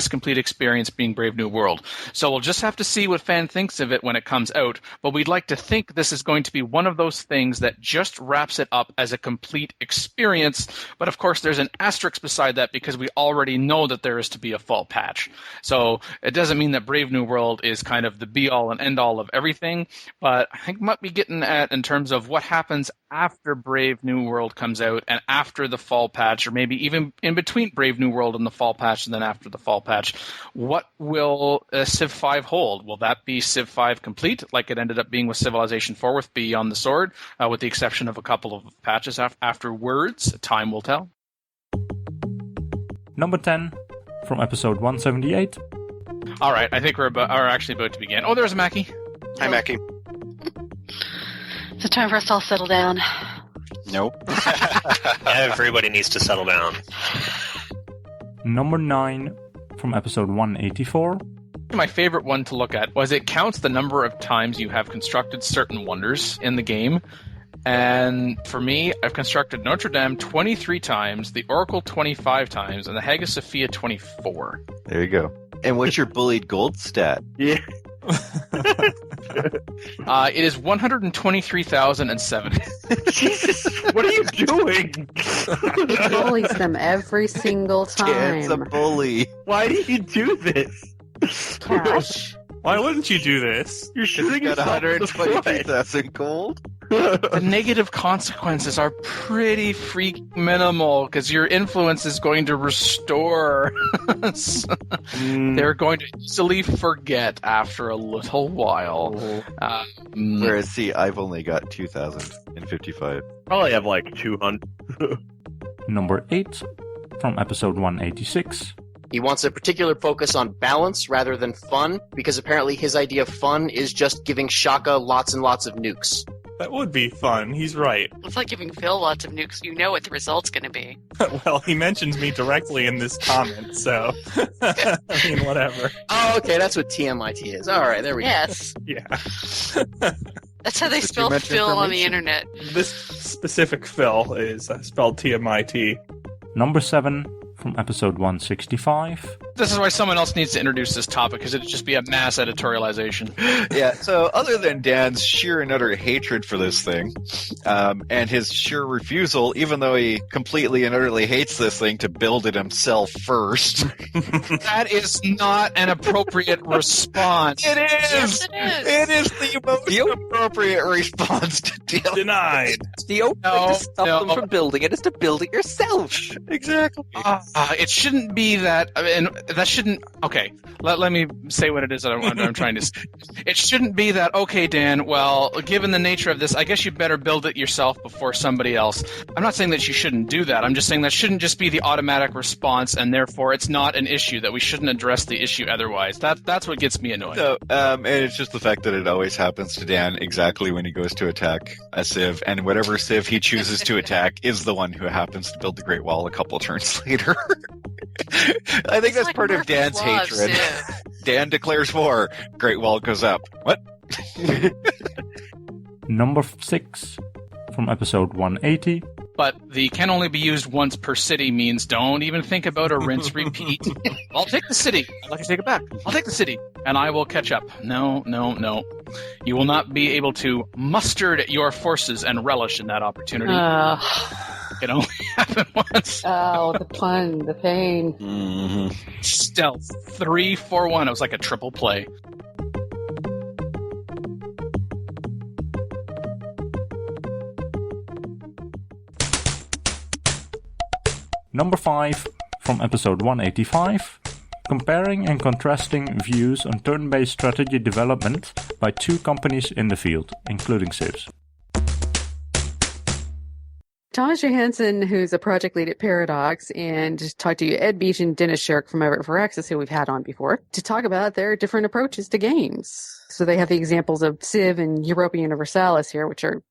being Brave New World. So we'll just have to see what fan thinks of it when it comes out, but we'd like to think this is going to be one of those things that just wraps it up as a complete experience, but of course there's an asterisk beside that because we already know that there is to be a fall patch. So it doesn't mean that Brave New World is kind of the be-all and end-all of everything, but I think might be getting at in terms of what happens after Brave New World comes out and after the fall patch, or maybe even in between Brave New World and the fall patch and then after the fall patch. What will Civ 5 hold? Will that be Civ 5 complete, like it ended up being with Civilization 4 with Beyond the Sword, with the exception of a couple of patches afterwards? Time will tell. Number 10 from episode 178. All right, I think we're actually about to begin. Oh, there's Mackie. Hi, Mackie. It's time for us all to settle down. Nope. Everybody needs to settle down. Number 9 from episode 184. My favorite one to look at was it counts the number of times you have constructed certain wonders in the game. And for me, I've constructed Notre Dame 23 times, the Oracle 25 times, and the Hagia Sophia 24. There you go. And what's your bullied gold stat? Yeah. It is 123,007. Jesus, what are you doing? He bullies them every single time. It's a bully. Why do you do this? Cash. Why wouldn't you do this? You're shooting Got yourself in the foot. 123,000 gold. The negative consequences are pretty minimal because your influence is going to restore. They're going to easily forget after a little while. Whereas, see, I've only got 2,055. Probably have like 200. Number 8 from episode 186. He wants a particular focus on balance rather than fun, because apparently his idea of fun is just giving Shaka lots and lots of nukes. That would be fun. He's right. It's like giving Phil lots of nukes. You know what the result's going to be. Well, he mentions me directly in this comment, so I mean, whatever. Oh, okay, that's what TMIT is. All right, there we go. Yes. Yeah. That's how they spell Phil on the internet. This specific Phil is spelled TMIT. Number 7 from episode 165. This is why someone else needs to introduce this topic, because it'd just be a mass editorialization. Yeah, so other than Dan's sheer and utter hatred for this thing, and his sheer refusal, even though he completely and utterly hates this thing, to build it himself first. That is not an appropriate response. It is! Yes, it is. It is the most appropriate response to deal. Denied. The only way to stop them from building it is to build it yourself. Exactly. It shouldn't be that, and that shouldn't. Okay, let me say what it is that I'm trying to. It shouldn't be that. Okay, Dan. Well, given the nature of this, I guess you better build it yourself before somebody else. I'm not saying that you shouldn't do that. I'm just saying that shouldn't just be the automatic response, and therefore it's not an issue that we shouldn't address the issue otherwise. That's what gets me annoyed. No, and it's just the fact that it always happens to Dan exactly when he goes to attack a civ, and whatever civ he chooses to attack is the one who happens to build the Great Wall a couple turns later. I think that's like part of Murphy's Dan's Law of hatred. Civ. Dan declares war, Great Wall goes up. What? Number 6 from episode 180. But the can only be used once per city means don't even think about a rinse repeat. I'll take the city. I'll let you take it back. I'll take the city, and I will catch up. No. You will not be able to muster your forces and relish in that opportunity. It can only happen once. Oh, the pun, the pain. Mm-hmm. Stealth 3-4-1. It was like a triple play. Number 5 from episode 185. Comparing and contrasting views on turn-based strategy development by 2 companies in the field, including Civs. Thomas Johansson, who's a project lead at Paradox, and talked to Ed Beach and Dennis Shirk from over at Firaxis, who we've had on before, to talk about their different approaches to games. So they have the examples of Civ and Europa Universalis here, which are,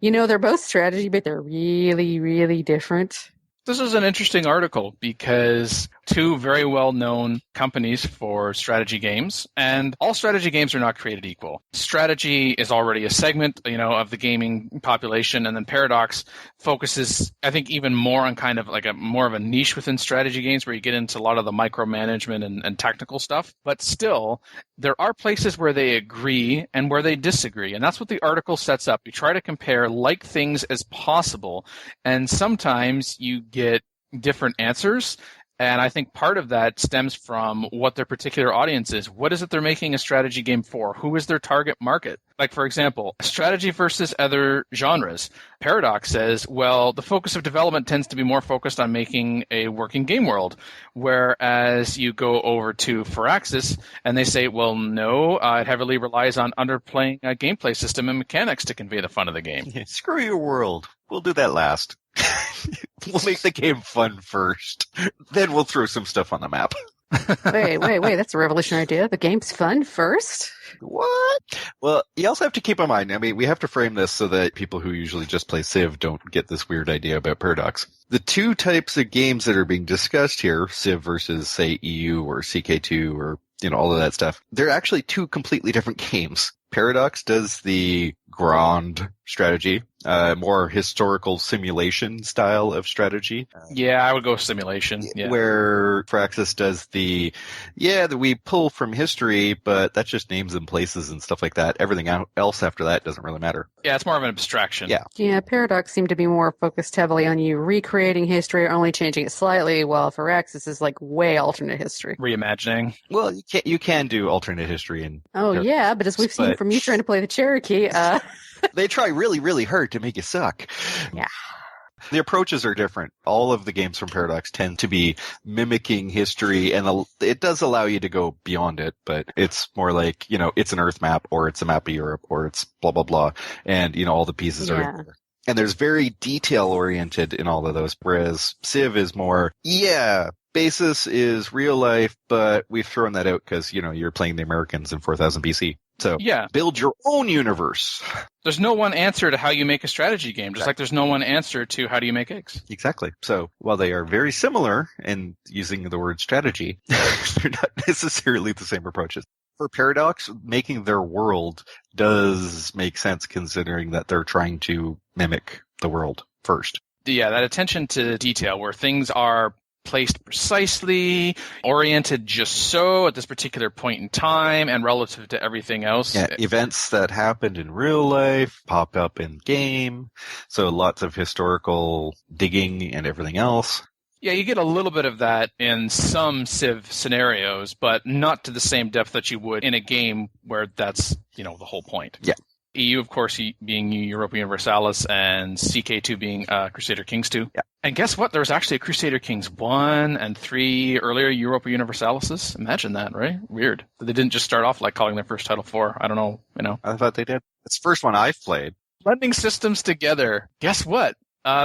they're both strategy, but they're really, really different. This is an interesting article because 2 very well-known companies for strategy games, and all strategy games are not created equal. Strategy is already a segment, of the gaming population, and then Paradox focuses, I think, even more on kind of like more of a niche within strategy games where you get into a lot of the micromanagement and technical stuff. But still, there are places where they agree and where they disagree, and that's what the article sets up. You try to compare like things as possible, and sometimes you get different answers. And I think part of that stems from what their particular audience is. What is it they're making a strategy game for? Who is their target market? Like, for example, strategy versus other genres. Paradox says, well, the focus of development tends to be more focused on making a working game world. Whereas you go over to Firaxis and they say, well, no, it heavily relies on underplaying a gameplay system and mechanics to convey the fun of the game. Yeah, screw your world. We'll do that last. We'll make the game fun first. Then we'll throw some stuff on the map. Wait. That's a revolutionary idea. The game's fun first? What? Well, you also have to keep in mind, we have to frame this so that people who usually just play Civ don't get this weird idea about Paradox. The 2 types of games that are being discussed here, Civ versus, say, EU or CK2 or, all of that stuff, they're actually 2 completely different games. Paradox does the grand strategy, more historical simulation style of strategy. Yeah, I would go simulation. Yeah. Where Firaxis does that we pull from history, but that's just names and places and stuff like that. Everything else after that doesn't really matter. Yeah, it's more of an abstraction. Yeah, Paradox seemed to be more focused heavily on you recreating history or only changing it slightly, while Firaxis is like way alternate history. Reimagining. Well, you can do alternate history in Paradox, yeah, but as we've seen from you trying to play the Cherokee, they try really, really hard to make you suck. Yeah. The approaches are different. All of the games from Paradox tend to be mimicking history, and it does allow you to go beyond it, but it's more like, it's an Earth map, or it's a map of Europe, or it's blah, blah, blah, and, all the pieces are in there. And there's very detail-oriented in all of those, whereas Civ is more, basis is real life, but we've thrown that out because, you're playing the Americans in 4000 BC. So build your own universe. There's no one answer to how you make a strategy game, just like there's no one answer to how do you make eggs. Exactly. So while they are very similar in using the word strategy, they're not necessarily the same approaches. For Paradox, making their world does make sense considering that they're trying to mimic the world first. Yeah, that attention to detail where things are placed precisely, oriented just so at this particular point in time and relative to everything else. Yeah, events that happened in real life pop up in game. So lots of historical digging and everything else. Yeah, you get a little bit of that in some Civ scenarios, but not to the same depth that you would in a game where that's, the whole point. Yeah. EU, of course, being Europa Universalis, and CK2 being Crusader Kings 2. Yeah. And guess what? There was actually a Crusader Kings 1 and 3 earlier Europa Universalises. Imagine that, right? Weird. They didn't just start off like calling their first title 4. I don't know, I thought they did. It's the first one I've played. Blending systems together. Guess what?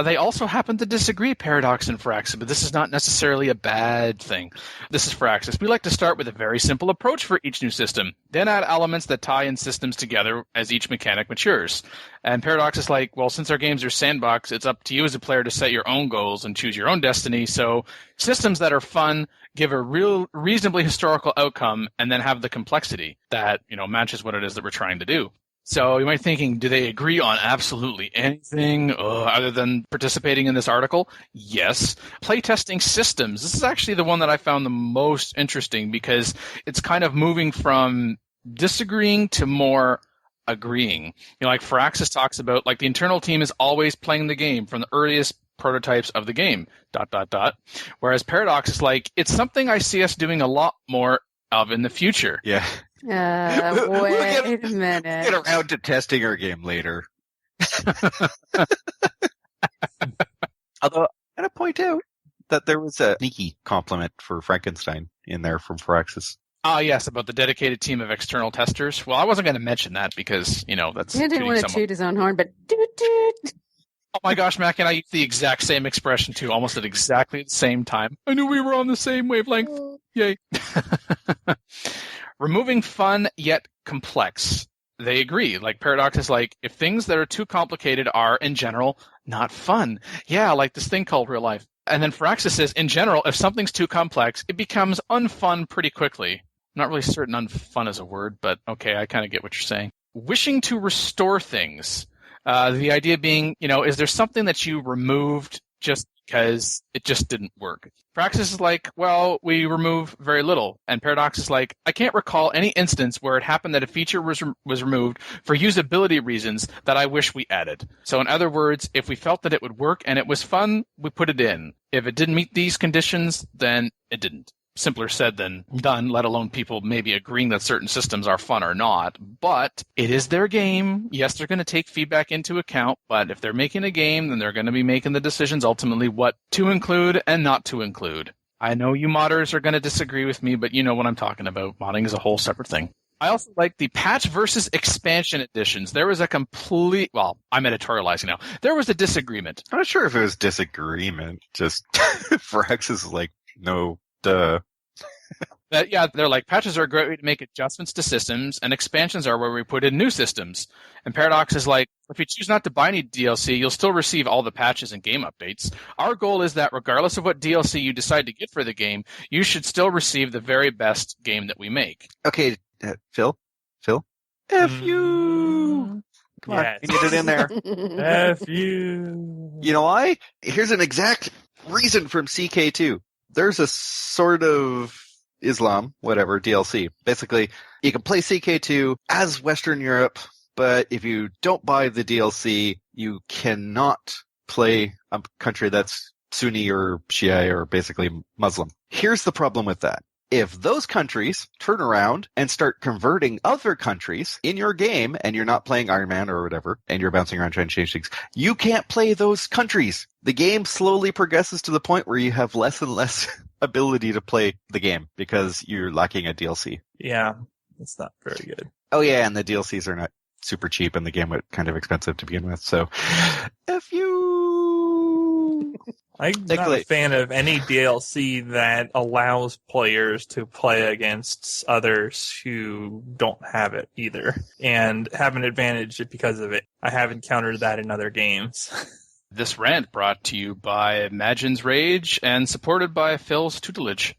They also happen to disagree, Paradox and Firaxis, but this is not necessarily a bad thing. This is Firaxis. We like to start with a very simple approach for each new system, then add elements that tie in systems together as each mechanic matures. And Paradox is like, well, since our games are sandbox, it's up to you as a player to set your own goals and choose your own destiny. So systems that are fun, give a reasonably historical outcome, and then have the complexity that, matches what it is that we're trying to do. So you might be thinking, do they agree on absolutely anything other than participating in this article? Yes. Playtesting systems. This is actually the one that I found the most interesting because it's kind of moving from disagreeing to more agreeing. Like Firaxis talks about, like the internal team is always playing the game from the earliest prototypes of the game, ... Whereas Paradox is like, it's something I see us doing a lot more of in the future. Yeah. Wait a minute. Get around to testing our game later. Although, I gotta point out that there was a sneaky compliment for Frankenstein in there from Firaxis. Yes, about the dedicated team of external testers. Well, I wasn't going to mention that because, that's... He didn't want to toot his own horn, but doot. Oh my gosh, Mac, and I used the exact same expression too, almost at exactly the same time. I knew we were on the same wavelength. Yay. Removing fun yet complex. They agree. Like Paradox is like, if things that are too complicated are, in general, not fun. Yeah, like this thing called real life. And then Firaxis says, in general, if something's too complex, it becomes unfun pretty quickly. I'm not really certain unfun is a word, but okay, I kind of get what you're saying. Wishing to restore things. The idea being, is there something that you removed just because it just didn't work? Firaxis is like, well, we remove very little. And Paradox is like, I can't recall any instance where it happened that a feature was removed for usability reasons that I wish we added. So in other words, if we felt that it would work and it was fun, we put it in. If it didn't meet these conditions, then it didn't. Simpler said than done, let alone people maybe agreeing that certain systems are fun or not. But it is their game. Yes, they're going to take feedback into account, but if they're making a game, then they're going to be making the decisions ultimately what to include and not to include. I know you modders are going to disagree with me, but you know what I'm talking about. Modding is a whole separate thing. I also like the patch versus expansion editions. There was a I'm editorializing now. There was a disagreement. I'm not sure if it was disagreement. Just Firaxis is like, no, duh. They're like, patches are a great way to make adjustments to systems, and expansions are where we put in new systems. And Paradox is like, if you choose not to buy any DLC, you'll still receive all the patches and game updates. Our goal is that regardless of what DLC you decide to get for the game, you should still receive the very best game that we make. Okay, Phil? F you! Come on, you get it in there. F you. You know why? Here's an exact reason from CK2. There's a sort of Islam, whatever, DLC. Basically, you can play CK2 as Western Europe, but if you don't buy the DLC, you cannot play a country that's Sunni or Shia or basically Muslim. Here's the problem with that. If those countries turn around and start converting other countries in your game, and you're not playing Iron Man or whatever, and you're bouncing around trying to change things, you can't play those countries. The game slowly progresses to the point where you have less and less ability to play the game because you're lacking a DLC. Yeah, it's not very good. Oh yeah, and the DLCs are not super cheap, and the game was kind of expensive to begin with, so F you! I'm not a fan of any DLC that allows players to play against others who don't have it either, and have an advantage because of it. I have encountered that in other games. This rant brought to you by Magin's Rage and supported by Phil's tutelage.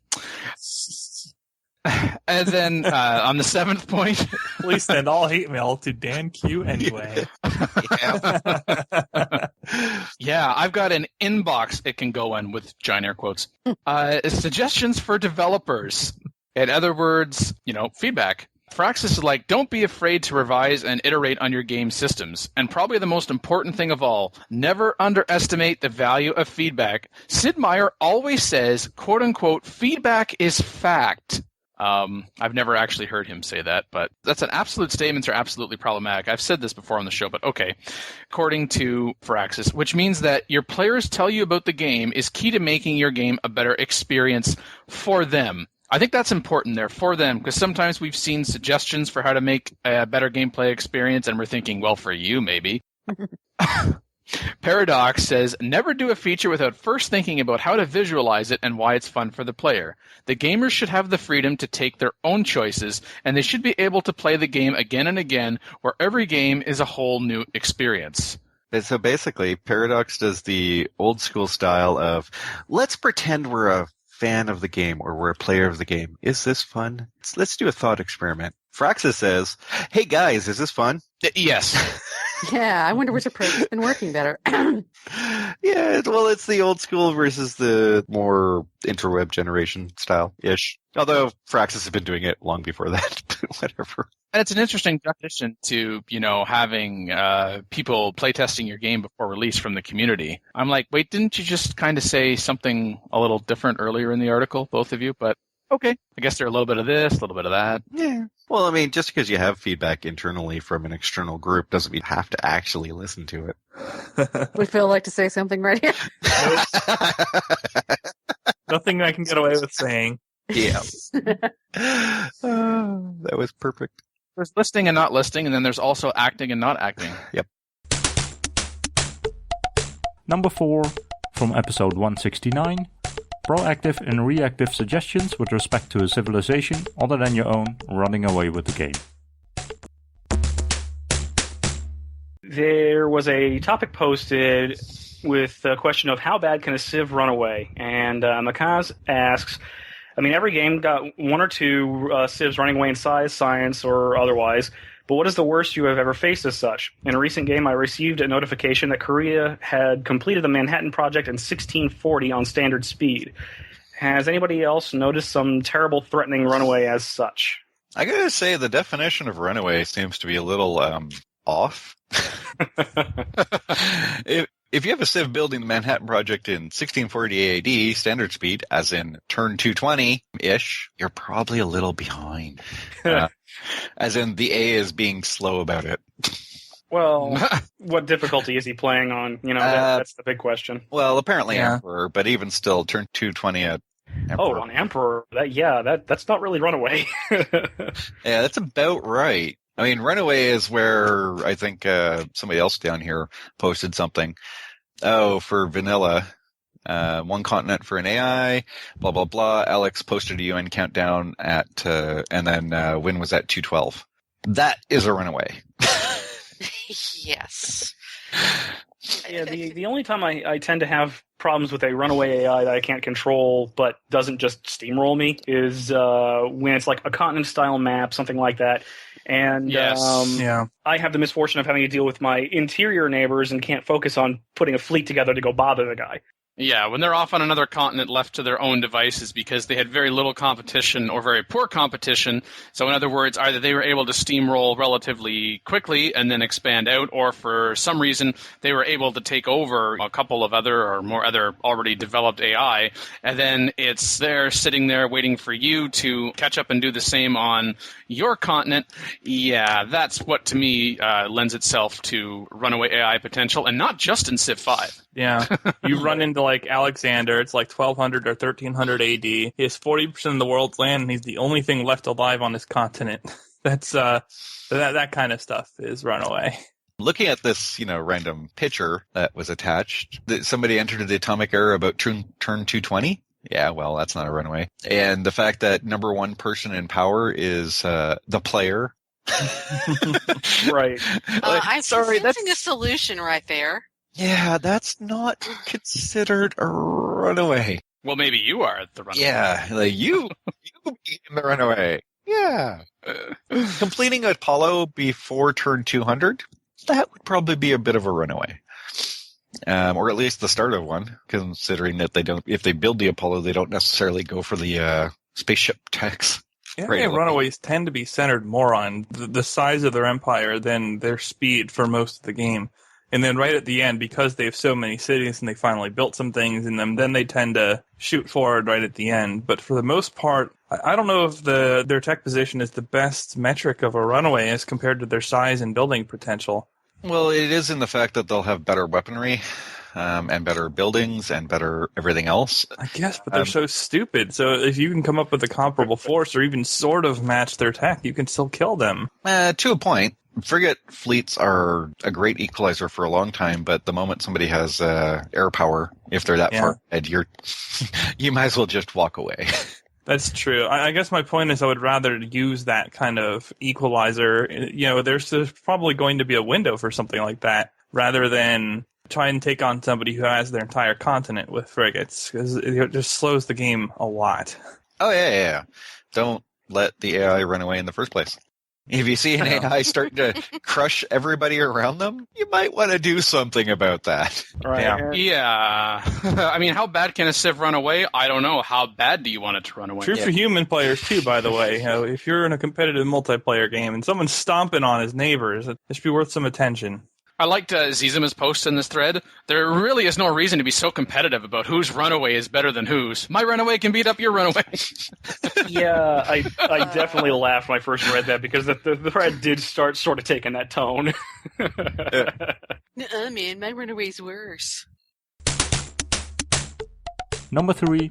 And then on the 7th point... Please send all hate mail to Dan Q anyway. Yeah, I've got an inbox it can go in with giant air quotes. Suggestions for developers. In other words, feedback. Firaxis is like, don't be afraid to revise and iterate on your game systems. And probably the most important thing of all, never underestimate the value of feedback. Sid Meier always says, quote unquote, feedback is fact. I've never actually heard him say that, but that's an absolute statements are absolutely problematic. I've said this before on the show, but okay. According to Firaxis, which means that your players tell you about the game is key to making your game a better experience for them. I think that's important there, for them, because sometimes we've seen suggestions for how to make a better gameplay experience, and we're thinking, well, for you, maybe. Paradox says, never do a feature without first thinking about how to visualize it and why it's fun for the player. The gamers should have the freedom to take their own choices, and they should be able to play the game again and again, where every game is a whole new experience. So basically, Paradox does the old school style of, let's pretend we're a fan of the game or we're a player of the game. Is this fun? Let's do a thought experiment. Firaxis says, hey guys, is this fun? Yes. Yeah, I wonder which approach has been working better. Yeah, well, it's the old school versus the more interweb generation style-ish. Although Firaxis has been doing it long before that, but whatever. And it's an interesting definition to, having people playtesting your game before release from the community. I'm like, wait, didn't you just kind of say something a little different earlier in the article, both of you? But okay, I guess they're a little bit of this, a little bit of that. Yeah. Well, I mean, just because you have feedback internally from an external group doesn't mean you have to actually listen to it. Would Phil like to say something right here? Nothing I can get away with saying. Yeah. That was perfect. There's listing and not listing, and then there's also acting and not acting. Yep. Number 4, from episode 169. Proactive and reactive suggestions with respect to a civilization other than your own running away with the game. There was a topic posted with the question of how bad can a civ run away? And Makaz asks, every game got one or two civs running away in size, science, or otherwise, but what is the worst you have ever faced as such? In a recent game, I received a notification that Korea had completed the Manhattan Project in 1640 on standard speed. Has anybody else noticed some terrible threatening runaway as such? I gotta say, the definition of runaway seems to be a little off. If you have a civ building the Manhattan Project in 1640 AD, standard speed, as in turn 220-ish, you're probably a little behind. As in the A is being slow about it. Well, what difficulty is he playing on? That's the big question. Well, apparently Emperor, but even still, turn 220 at Emperor. Oh, on Emperor. That's not really runaway. Yeah, that's about right. Runaway is where I think somebody else down here posted something. Oh, for vanilla, one continent for an AI, blah, blah, blah. Alex posted a UN countdown at, and then Win was at 212. That is a runaway. Yes. Yeah, the only time I tend to have problems with a runaway AI that I can't control but doesn't just steamroll me is when it's like a continent-style map, something like that. And yes. I have the misfortune of having to deal with my interior neighbors and can't focus on putting a fleet together to go bother the guy. Yeah, when they're off on another continent left to their own devices because they had very little competition or very poor competition. So in other words, either they were able to steamroll relatively quickly and then expand out, or for some reason they were able to take over a couple of other or more other already developed AI, and then it's there sitting there waiting for you to catch up and do the same on your continent. Yeah, that's what to me lends itself to runaway AI potential, and not just in Civ 5. Yeah, you run into like Alexander, it's like 1200 or 1300 AD. He has 40% of the world's land, and he's the only thing left alive on this continent. That's that kind of stuff is runaway. Looking at this, random picture that was attached, that somebody entered the atomic era about turn 220. Yeah, well, that's not a runaway. And the fact that number one person in power is the player. Right. I'm sensing a solution right there. Yeah, that's not considered a runaway. Well, maybe you are the runaway. Yeah, like you became the runaway. Yeah. Completing Apollo before turn 200, that would probably be a bit of a runaway. Or at least the start of one, considering that if they build the Apollo, they don't necessarily go for the spaceship techs. Yeah, runaways tend to be centered more on the size of their empire than their speed for most of the game. And then right at the end, because they have so many cities and they finally built some things in them, then they tend to shoot forward right at the end. But for the most part, I don't know if their tech position is the best metric of a runaway as compared to their size and building potential. Well, it is in the fact that they'll have better weaponry, and better buildings and better everything else. I guess, but they're so stupid. So if you can come up with a comparable force or even sort of match their tech, you can still kill them. To a point. Frigate fleets are a great equalizer for a long time, but the moment somebody has air power, if they're that far ahead, you might as well just walk away. That's true. I guess my point is I would rather use that kind of equalizer. You know, there's probably going to be a window for something like that rather than try and take on somebody who has their entire continent with frigates, because it just slows the game a lot. Oh, yeah. Don't let the AI run away in the first place. If you see an AI starting to crush everybody around them, you might want to do something about that. Right. Yeah. I mean, how bad can a Civ run away? I don't know. How bad do you want it to run away? True for human players, too, by the way. You know, if you're in a competitive multiplayer game and someone's stomping on his neighbors, it should be worth some attention. I liked Zizima's post in this thread. There really is no reason to be so competitive about whose runaway is better than whose. My runaway can beat up your runaway. Yeah, I definitely laughed when I first read that because the thread did start sort of taking that tone. Nuh-uh, man, my runaway's worse. Number 3,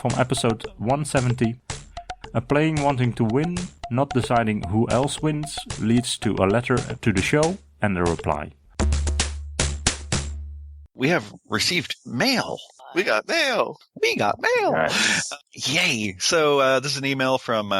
from episode 170. A playing wanting to win, not deciding who else wins, leads to a letter to the show and a reply. We have received mail. We got mail. Nice. Yay. So this is an email from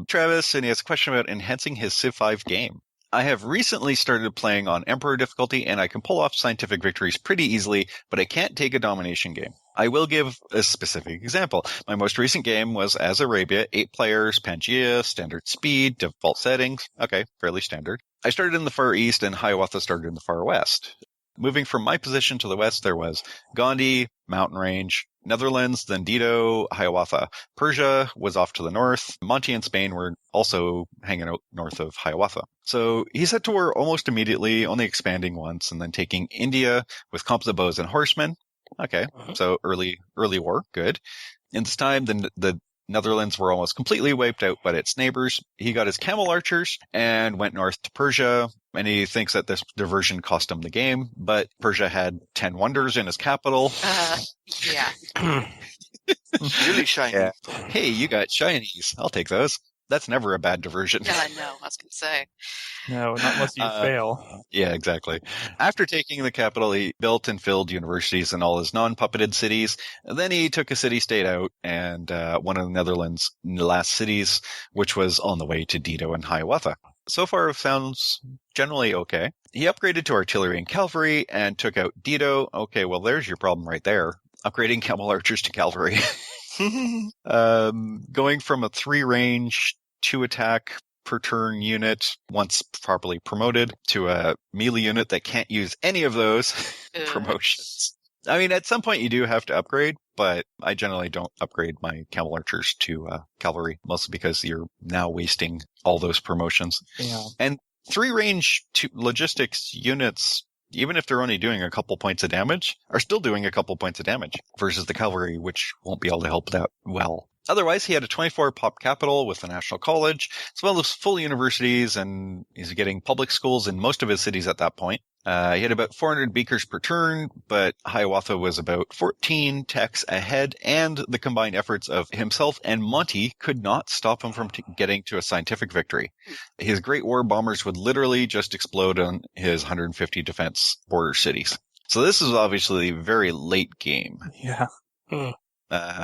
Travis, and he has a question about enhancing his Civ 5 game. I have recently started playing on Emperor difficulty, and I can pull off scientific victories pretty easily, but I can't take a domination game. I will give a specific example. My most recent game was as Arabia, 8 players, Pangaea, standard speed, default settings. Okay, fairly standard. I started in the Far East, and Hiawatha started in the Far West. Moving from my position to the west, there was Gandhi, Mountain Range, Netherlands, then Dido, Hiawatha. Persia was off to the north. Monty and Spain were also hanging out north of Hiawatha. So he set to war almost immediately, only expanding once, and then taking India with composite bows and horsemen. Okay, so early war, good. In this time, the Netherlands were almost completely wiped out by its neighbors. He got his camel archers and went north to Persia, and he thinks that this diversion cost him the game, but Persia had 10 wonders in his capital. Yeah. Really shiny. Yeah. Hey, you got shinies. I'll take those. That's never a bad diversion. Yeah, I know. I was going to say. No, not unless you fail. Yeah, exactly. After taking the capital, he built and filled universities in all his non-puppeted cities. Then he took a city-state out and one of the Netherlands' last cities, which was on the way to Dido and Hiawatha. So far, it sounds generally okay. He upgraded to artillery and cavalry and took out Dido. Okay, well, there's your problem right there. Upgrading camel archers to cavalry. Going from a 3-range, 2-attack per turn unit, once properly promoted, to a melee unit that can't use any of those promotions. I mean, at some point you do have to upgrade, but I generally don't upgrade my camel archers to cavalry, mostly because you're now wasting all those promotions. Yeah. And 3-range logistics units, even if they're only doing a couple points of damage, are still doing a couple points of damage versus the cavalry, which won't be able to help that well. Otherwise, he had a 24 pop capital with the National College, as well as full universities, and he's getting public schools in most of his cities at that point. He had about 400 beakers per turn, but Hiawatha was about 14 techs ahead, and the combined efforts of himself and Monty could not stop him from getting to a scientific victory. His Great War bombers would literally just explode on his 150 defense border cities. So this is obviously a very late game. Yeah.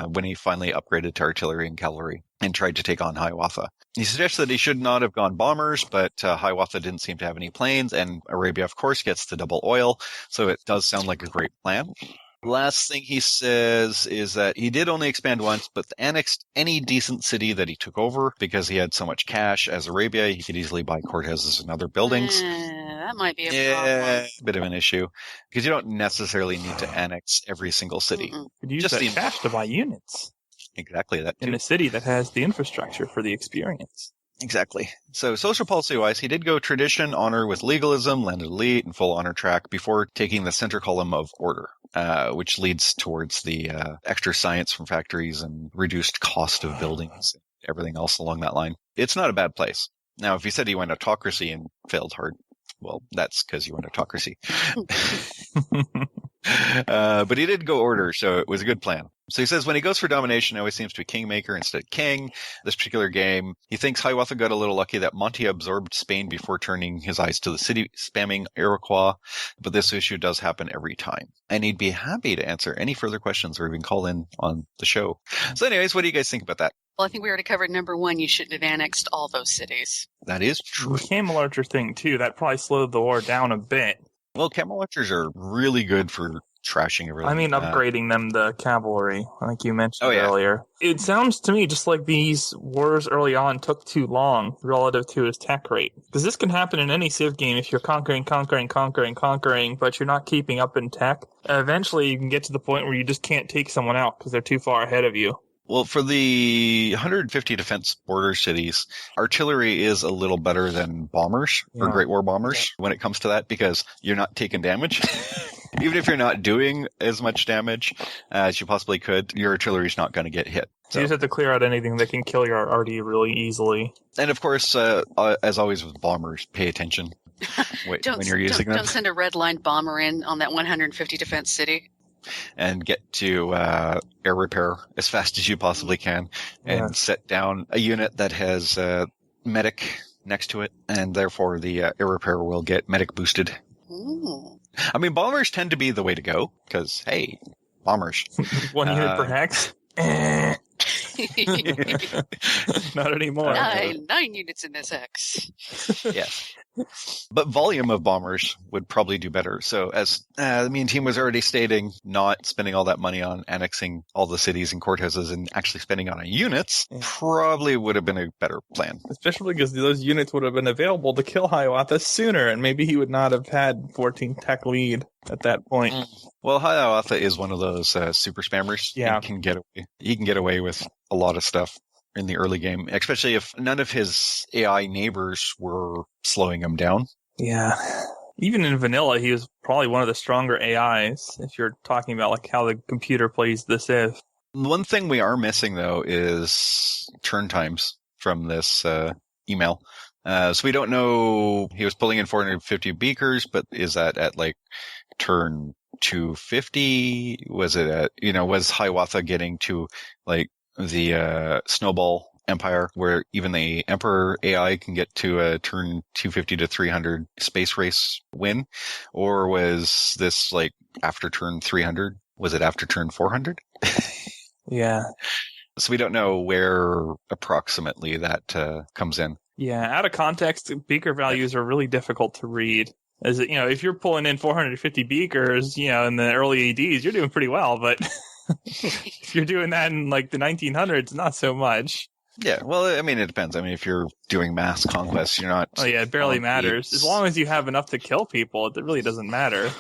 When he finally upgraded to artillery and cavalry and tried to take on Hiawatha. He suggests that he should not have gone bombers, but Hiawatha didn't seem to have any planes, and Arabia, of course, gets the double oil, so it does sound like a great plan. Last thing he says is that he did only expand once, but annexed any decent city that he took over because he had so much cash. As Arabia, he could easily buy courthouses and other buildings. That might be a problem. A bit of an issue because you don't necessarily need to annex every single city. Mm-mm. You could use that cash to buy units. Exactly that too. In a city that has the infrastructure for the experience. Exactly. So social policy-wise, he did go tradition, honor with legalism, landed elite, and full honor track before taking the center column of order, which leads towards the extra science from factories and reduced cost of buildings, everything else along that line. It's not a bad place. Now, if he said he went autocracy and failed hard, well, that's because he went autocracy. But he did go order, so it was a good plan. So he says when he goes for domination, he always seems to be kingmaker instead of king. This particular game, he thinks Hiawatha got a little lucky that Monty absorbed Spain before turning his eyes to the city, spamming Iroquois. But this issue does happen every time. And he'd be happy to answer any further questions or even call in on the show. So anyways, what do you guys think about that? Well, I think we already covered number one. You shouldn't have annexed all those cities. That is true. The camel archer thing, too, that probably slowed the war down a bit. Well, camel archers are really good for trashing everything. I mean, upgrading them to cavalry, like you mentioned earlier. It sounds to me just like these wars early on took too long relative to his tech rate. Because this can happen in any Civ game if you're conquering, but you're not keeping up in tech. Eventually, you can get to the point where you just can't take someone out because they're too far ahead of you. Well, for the 150 defense border cities, artillery is a little better than bombers or Great War bombers when it comes to that because you're not taking damage. Even if you're not doing as much damage as you possibly could, your artillery's not going to get hit. So you just have to clear out anything that can kill your RD really easily. And of course, as always with bombers, pay attention when you're using them. Don't send a red line bomber in on that 150 defense city. And get to air repair as fast as you possibly can and set down a unit that has medic next to it, and therefore the air repair will get medic boosted. Ooh. I mean, bombers tend to be the way to go because, hey, bombers. One unit per hex? Not anymore. 9 units in this hex. Yes. But volume of bombers would probably do better. So as the mean team was already stating, not spending all that money on annexing all the cities and courthouses and actually spending on units probably would have been a better plan. Especially because those units would have been available to kill Hiawatha sooner, and maybe he would not have had 14 tech lead at that point. Well, Hiawatha is one of those super spammers. Yeah. He can get away with a lot of stuff in the early game, especially if none of his AI neighbors were slowing him down. Yeah. Even in vanilla, he was probably one of the stronger AIs, if you're talking about like how the computer plays the Civ. One thing we are missing, though, is turn times from this email. So we don't know, he was pulling in 450 beakers, but is that at like turn 250? Was it at, was Hiawatha getting to like the Snowball Empire where even the Emperor AI can get to a turn 250 to 300 space race win? Or was this like after turn 300? Was it after turn 400? Yeah. So we don't know where approximately that comes in. Yeah, out of context, beaker values are really difficult to read. As if you're pulling in 450 beakers, in the early ADs, you're doing pretty well. But if you're doing that in like the 1900s, not so much. Yeah, well, I mean, it depends. I mean, if you're doing mass conquest, you're not. Oh yeah, it barely matters. As long as you have enough to kill people, it really doesn't matter.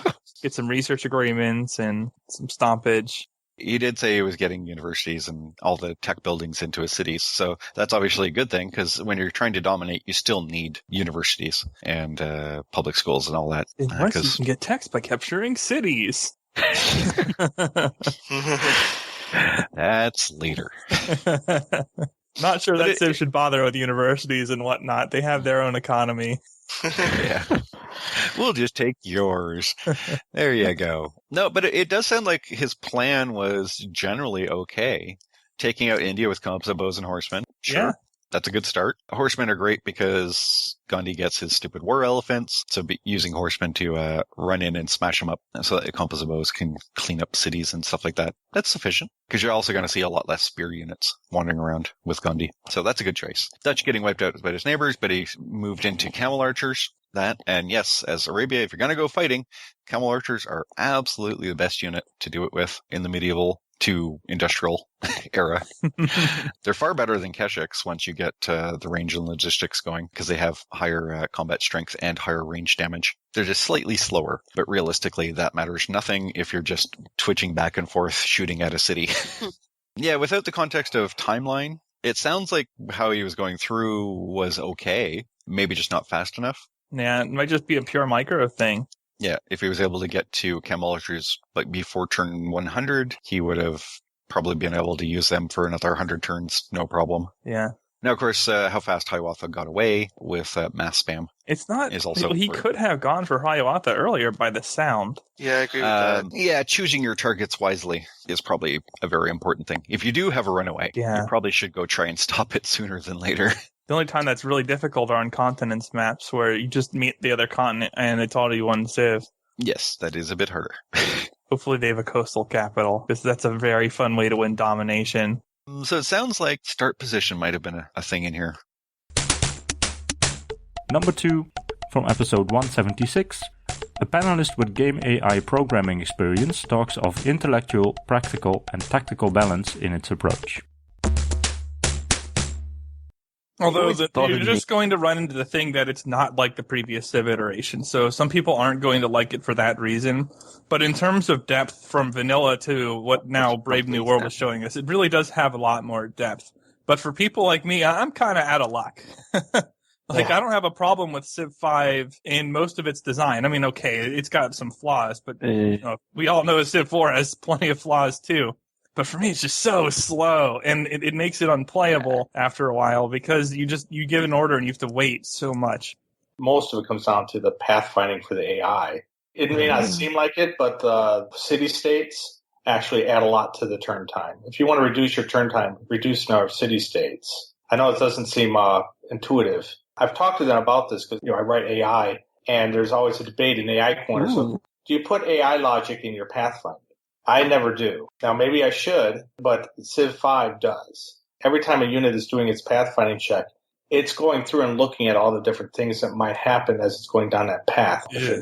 Get some research agreements and some stompage. He did say he was getting universities and all the tech buildings into his cities. So that's obviously a good thing because when you're trying to dominate, you still need universities and public schools and all that. Unless you can get techs by capturing cities. That's later. Not sure that Civ should bother with universities and whatnot. They have their own economy. Yeah. We'll just take yours. There you go. No, but it does sound like his plan was generally okay. Taking out India with clubs of bows and horsemen. Sure. Yeah. That's a good start. Horsemen are great because Gandhi gets his stupid war elephants. So using horsemen to run in and smash them up so that composite bows can clean up cities and stuff like that. That's sufficient because you're also going to see a lot less spear units wandering around with Gandhi. So that's a good choice. Dutch getting wiped out by his neighbors, but he moved into camel archers. And yes, as Arabia, if you're going to go fighting, camel archers are absolutely the best unit to do it with in the medieval to industrial era. They're far better than Keshiks once you get the range and logistics going because they have higher combat strength and higher range damage. They're just slightly slower, but realistically that matters nothing if you're just twitching back and forth shooting at a city. Yeah, without the context of timeline, It sounds like how he was going through was okay. Maybe just not fast enough. Yeah, it might just be a pure micro thing. Yeah, if he was able to get to chemometers like before turn 100, he would have probably been able to use them for another 100 turns, no problem. Yeah. Now, of course, how fast Hiawatha got away with mass spam It's not. is also He could have gone for Hiawatha earlier by the sound. Yeah, I agree with that. Yeah, choosing your targets wisely is probably a very important thing. If you do have a runaway, you probably should go try and stop it sooner than later. The only time that's really difficult are on continents maps where you just meet the other continent and it's already one civ. Yes, that is a bit harder. Hopefully they have a coastal capital, because that's a very fun way to win domination. So it sounds like start position might have been a thing in here. Number 2, from episode 176, a panelist with game AI programming experience talks of intellectual, practical and tactical balance in its approach. Although you're just going to run into the thing that it's not like the previous Civ iteration, so some people aren't going to like it for that reason. But in terms of depth from vanilla to what now Brave New World is showing us, it really does have a lot more depth. But for people like me, I'm kind of out of luck. I don't have a problem with Civ 5 in most of its design. I mean, okay, it's got some flaws, but we all know Civ 4 has plenty of flaws too. But for me, it's just so slow, and it makes it unplayable after a while because you give an order and you have to wait so much. Most of it comes down to the pathfinding for the AI. It may not seem like it, but the city-states actually add a lot to the turn time. If you want to reduce your turn time, reduce the number of city-states. I know it doesn't seem intuitive. I've talked to them about this because I write AI, and there's always a debate in AI Corner. So do you put AI logic in your pathfinding? I never do. Now, maybe I should, but Civ 5 does. Every time a unit is doing its pathfinding check, it's going through and looking at all the different things that might happen as it's going down that path. Yeah.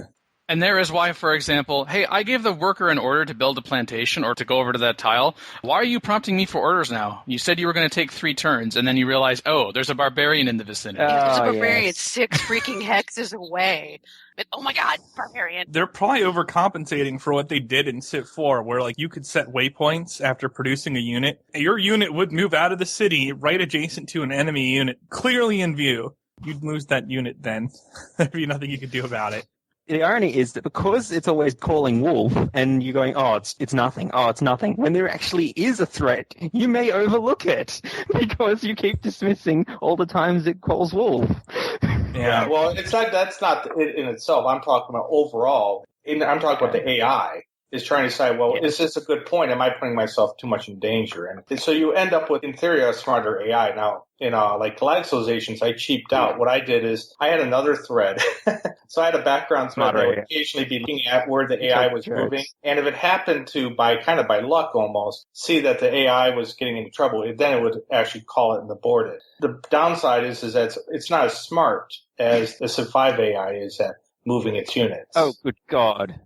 And there is why, for example, hey, I gave the worker an order to build a plantation or to go over to that tile. Why are you prompting me for orders now? You said you were going to take 3 turns, and then you realize, there's a barbarian in the vicinity. There's a barbarian 6 freaking hexes away. But, oh my god, barbarian. They're probably overcompensating for what they did in Civ 4, where you could set waypoints after producing a unit. Your unit would move out of the city right adjacent to an enemy unit, clearly in view. You'd lose that unit then. There'd be nothing you could do about it. The irony is that because it's always calling wolf, and you're going, it's nothing, it's nothing, when there actually is a threat, you may overlook it because you keep dismissing all the times it calls wolf. Yeah, well, that's not it in itself. I'm talking about overall. I'm talking about the AI is trying to decide, is this a good point? Am I putting myself too much in danger? And so you end up with, in theory, a smarter AI. Now, in Galactic Civilizations, I cheaped out. What I did is I had another thread. So I had a background thread that would occasionally be looking at where the AI was moving. And if it happened to, by luck almost, see that the AI was getting into trouble, then it would actually call it and abort it. The downside is that it's not as smart as the Civ 5 AI is at moving its units. Oh, good God.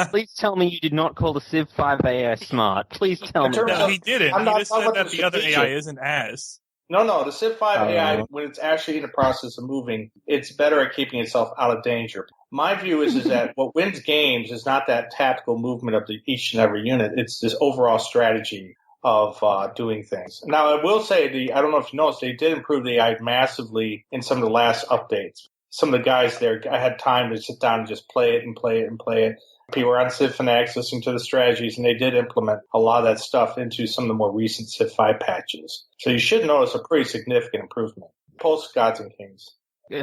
Please tell me you did not call the Civ 5 AI smart. Please tell me. No, he didn't. He just said that the other AI isn't as. No, the Civ 5 AI, when it's actually in the process of moving, it's better at keeping itself out of danger. My view is that what wins games is not that tactical movement of each and every unit. It's this overall strategy of doing things. Now, I will say, I don't know if you noticed, they did improve the AI massively in some of the last updates. Some of the guys there, I had time to sit down and just play it and play it and play it. People were on Civ Fanatics listening to the strategies, and they did implement a lot of that stuff into some of the more recent Civ 5 patches. So you should notice a pretty significant improvement. Post Gods and Kings.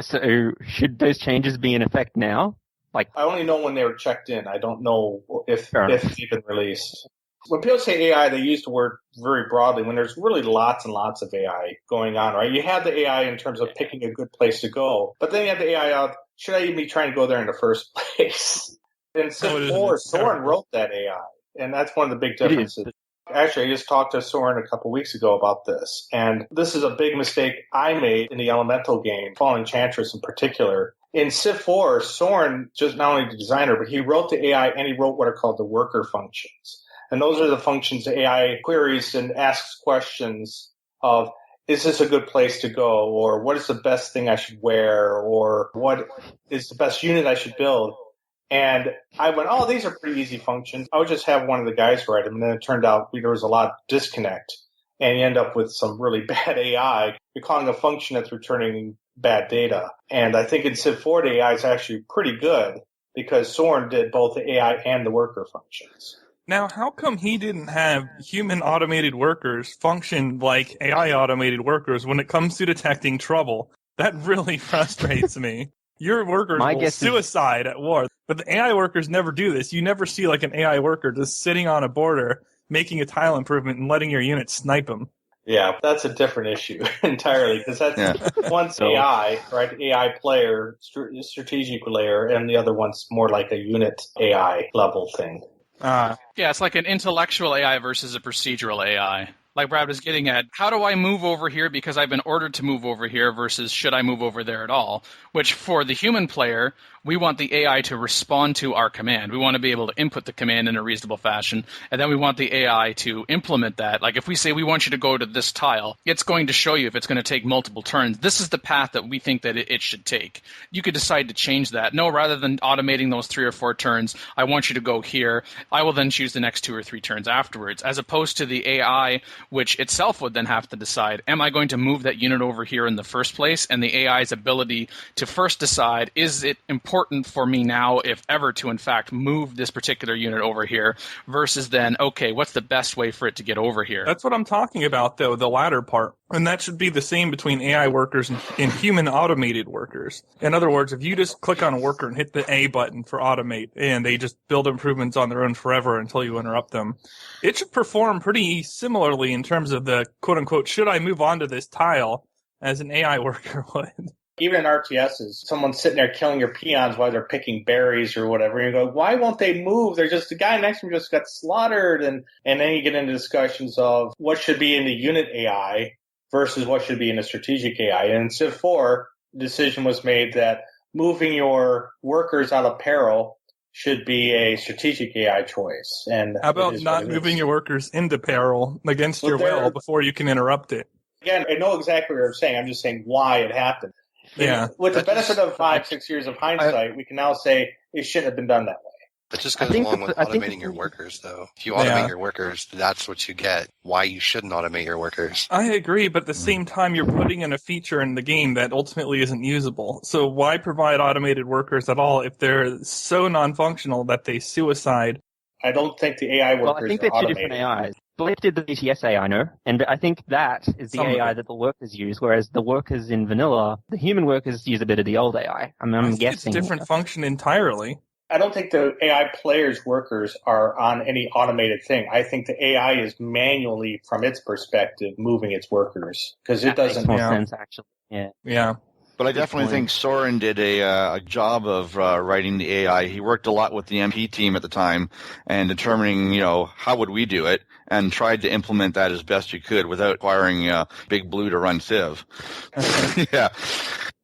So should those changes be in effect now? I only know when they were checked in. I don't know if they've been released. When people say AI, they use the word very broadly when there's really lots and lots of AI going on, right? You have the AI in terms of picking a good place to go, but then you have the AI out, should I even be trying to go there in the first place? In Civ 4, Soren wrote that AI, and that's one of the big differences. Actually, I just talked to Soren a couple weeks ago about this, and this is a big mistake I made in the Elemental game, Fallen Enchantress in particular. In Civ 4, Soren, just not only the designer, but he wrote the AI and he wrote what are called the worker functions. And those are the functions the AI queries and asks questions of, is this a good place to go? Or what is the best thing I should wear? Or what is the best unit I should build? And I went, these are pretty easy functions. I would just have one of the guys write them. And then it turned out there was a lot of disconnect and you end up with some really bad AI. You're calling a function that's returning bad data. And I think in Civ 4, the AI is actually pretty good because Soren did both the AI and the worker functions. Now, how come he didn't have human automated workers function like AI automated workers when it comes to detecting trouble? That really frustrates me. Your workers will suicide at war, but the AI workers never do this. You never see like an AI worker just sitting on a border, making a tile improvement and letting your unit snipe them. Yeah, that's a different issue entirely because that's one's AI, right? AI player, strategic layer, and the other one's more like a unit AI level thing. Yeah, it's like an intellectual AI versus a procedural AI. Like Brad was getting at, how do I move over here because I've been ordered to move over here versus should I move over there at all? Which for the human player, we want the AI to respond to our command. We want to be able to input the command in a reasonable fashion, and then we want the AI to implement that. Like if we say we want you to go to this tile, it's going to show you if it's going to take multiple turns. This is the path that we think that it should take. You could decide to change that. No, rather than automating those 3 or 4 turns, I want you to go here. I will then choose the next 2 or 3 turns afterwards, as opposed to the AI, which itself would then have to decide, am I going to move that unit over here in the first place? And the AI's ability to first decide, is it important for me now, if ever, to in fact move this particular unit over here, versus then, okay, what's the best way for it to get over here? That's what I'm talking about, though, the latter part. And that should be the same between AI workers and human automated workers. In other words, if you just click on a worker and hit the A button for automate, and they just build improvements on their own forever until you interrupt them, it should perform pretty similarly in terms of the quote-unquote, should I move on to this tile, as an AI worker would. Even in RTSs, someone's sitting there killing your peons while they're picking berries or whatever, and you go, why won't they move? They're just, the guy next to them just got slaughtered, and then you get into discussions of what should be in the unit AI versus what should be in the strategic AI. And in Civ 4, the decision was made that moving your workers out of peril should be a strategic AI choice. And how about not moving your workers into peril against your will before you can interrupt it? Again, I know exactly what you're saying. I'm just saying why it happened. Yeah. With the benefit of 5-6 years of hindsight, we can now say it shouldn't have been done that way. That just goes along with automating your workers, though. If you automate your workers, that's what you get. Why you shouldn't automate your workers. I agree, but at the same time, you're putting in a feature in the game that ultimately isn't usable. So why provide automated workers at all if they're so non-functional that they suicide? I don't think the AI workers Well, I think they're 2 different AIs. Blake did the BTS AI, no? And I think that is the AI that the workers use, whereas the workers in vanilla, the human workers use a bit of the old AI. I mean, I'm guessing. It's a different function entirely. I don't think the AI players' workers are on any automated thing. I think the AI is manually, from its perspective, moving its workers. Because it doesn't make sense, actually. Yeah. But I definitely think Soren did a job of writing the AI. He worked a lot with the MP team at the time and determining, how would we do it, and tried to implement that as best you could without requiring Big Blue to run Civ. Yeah.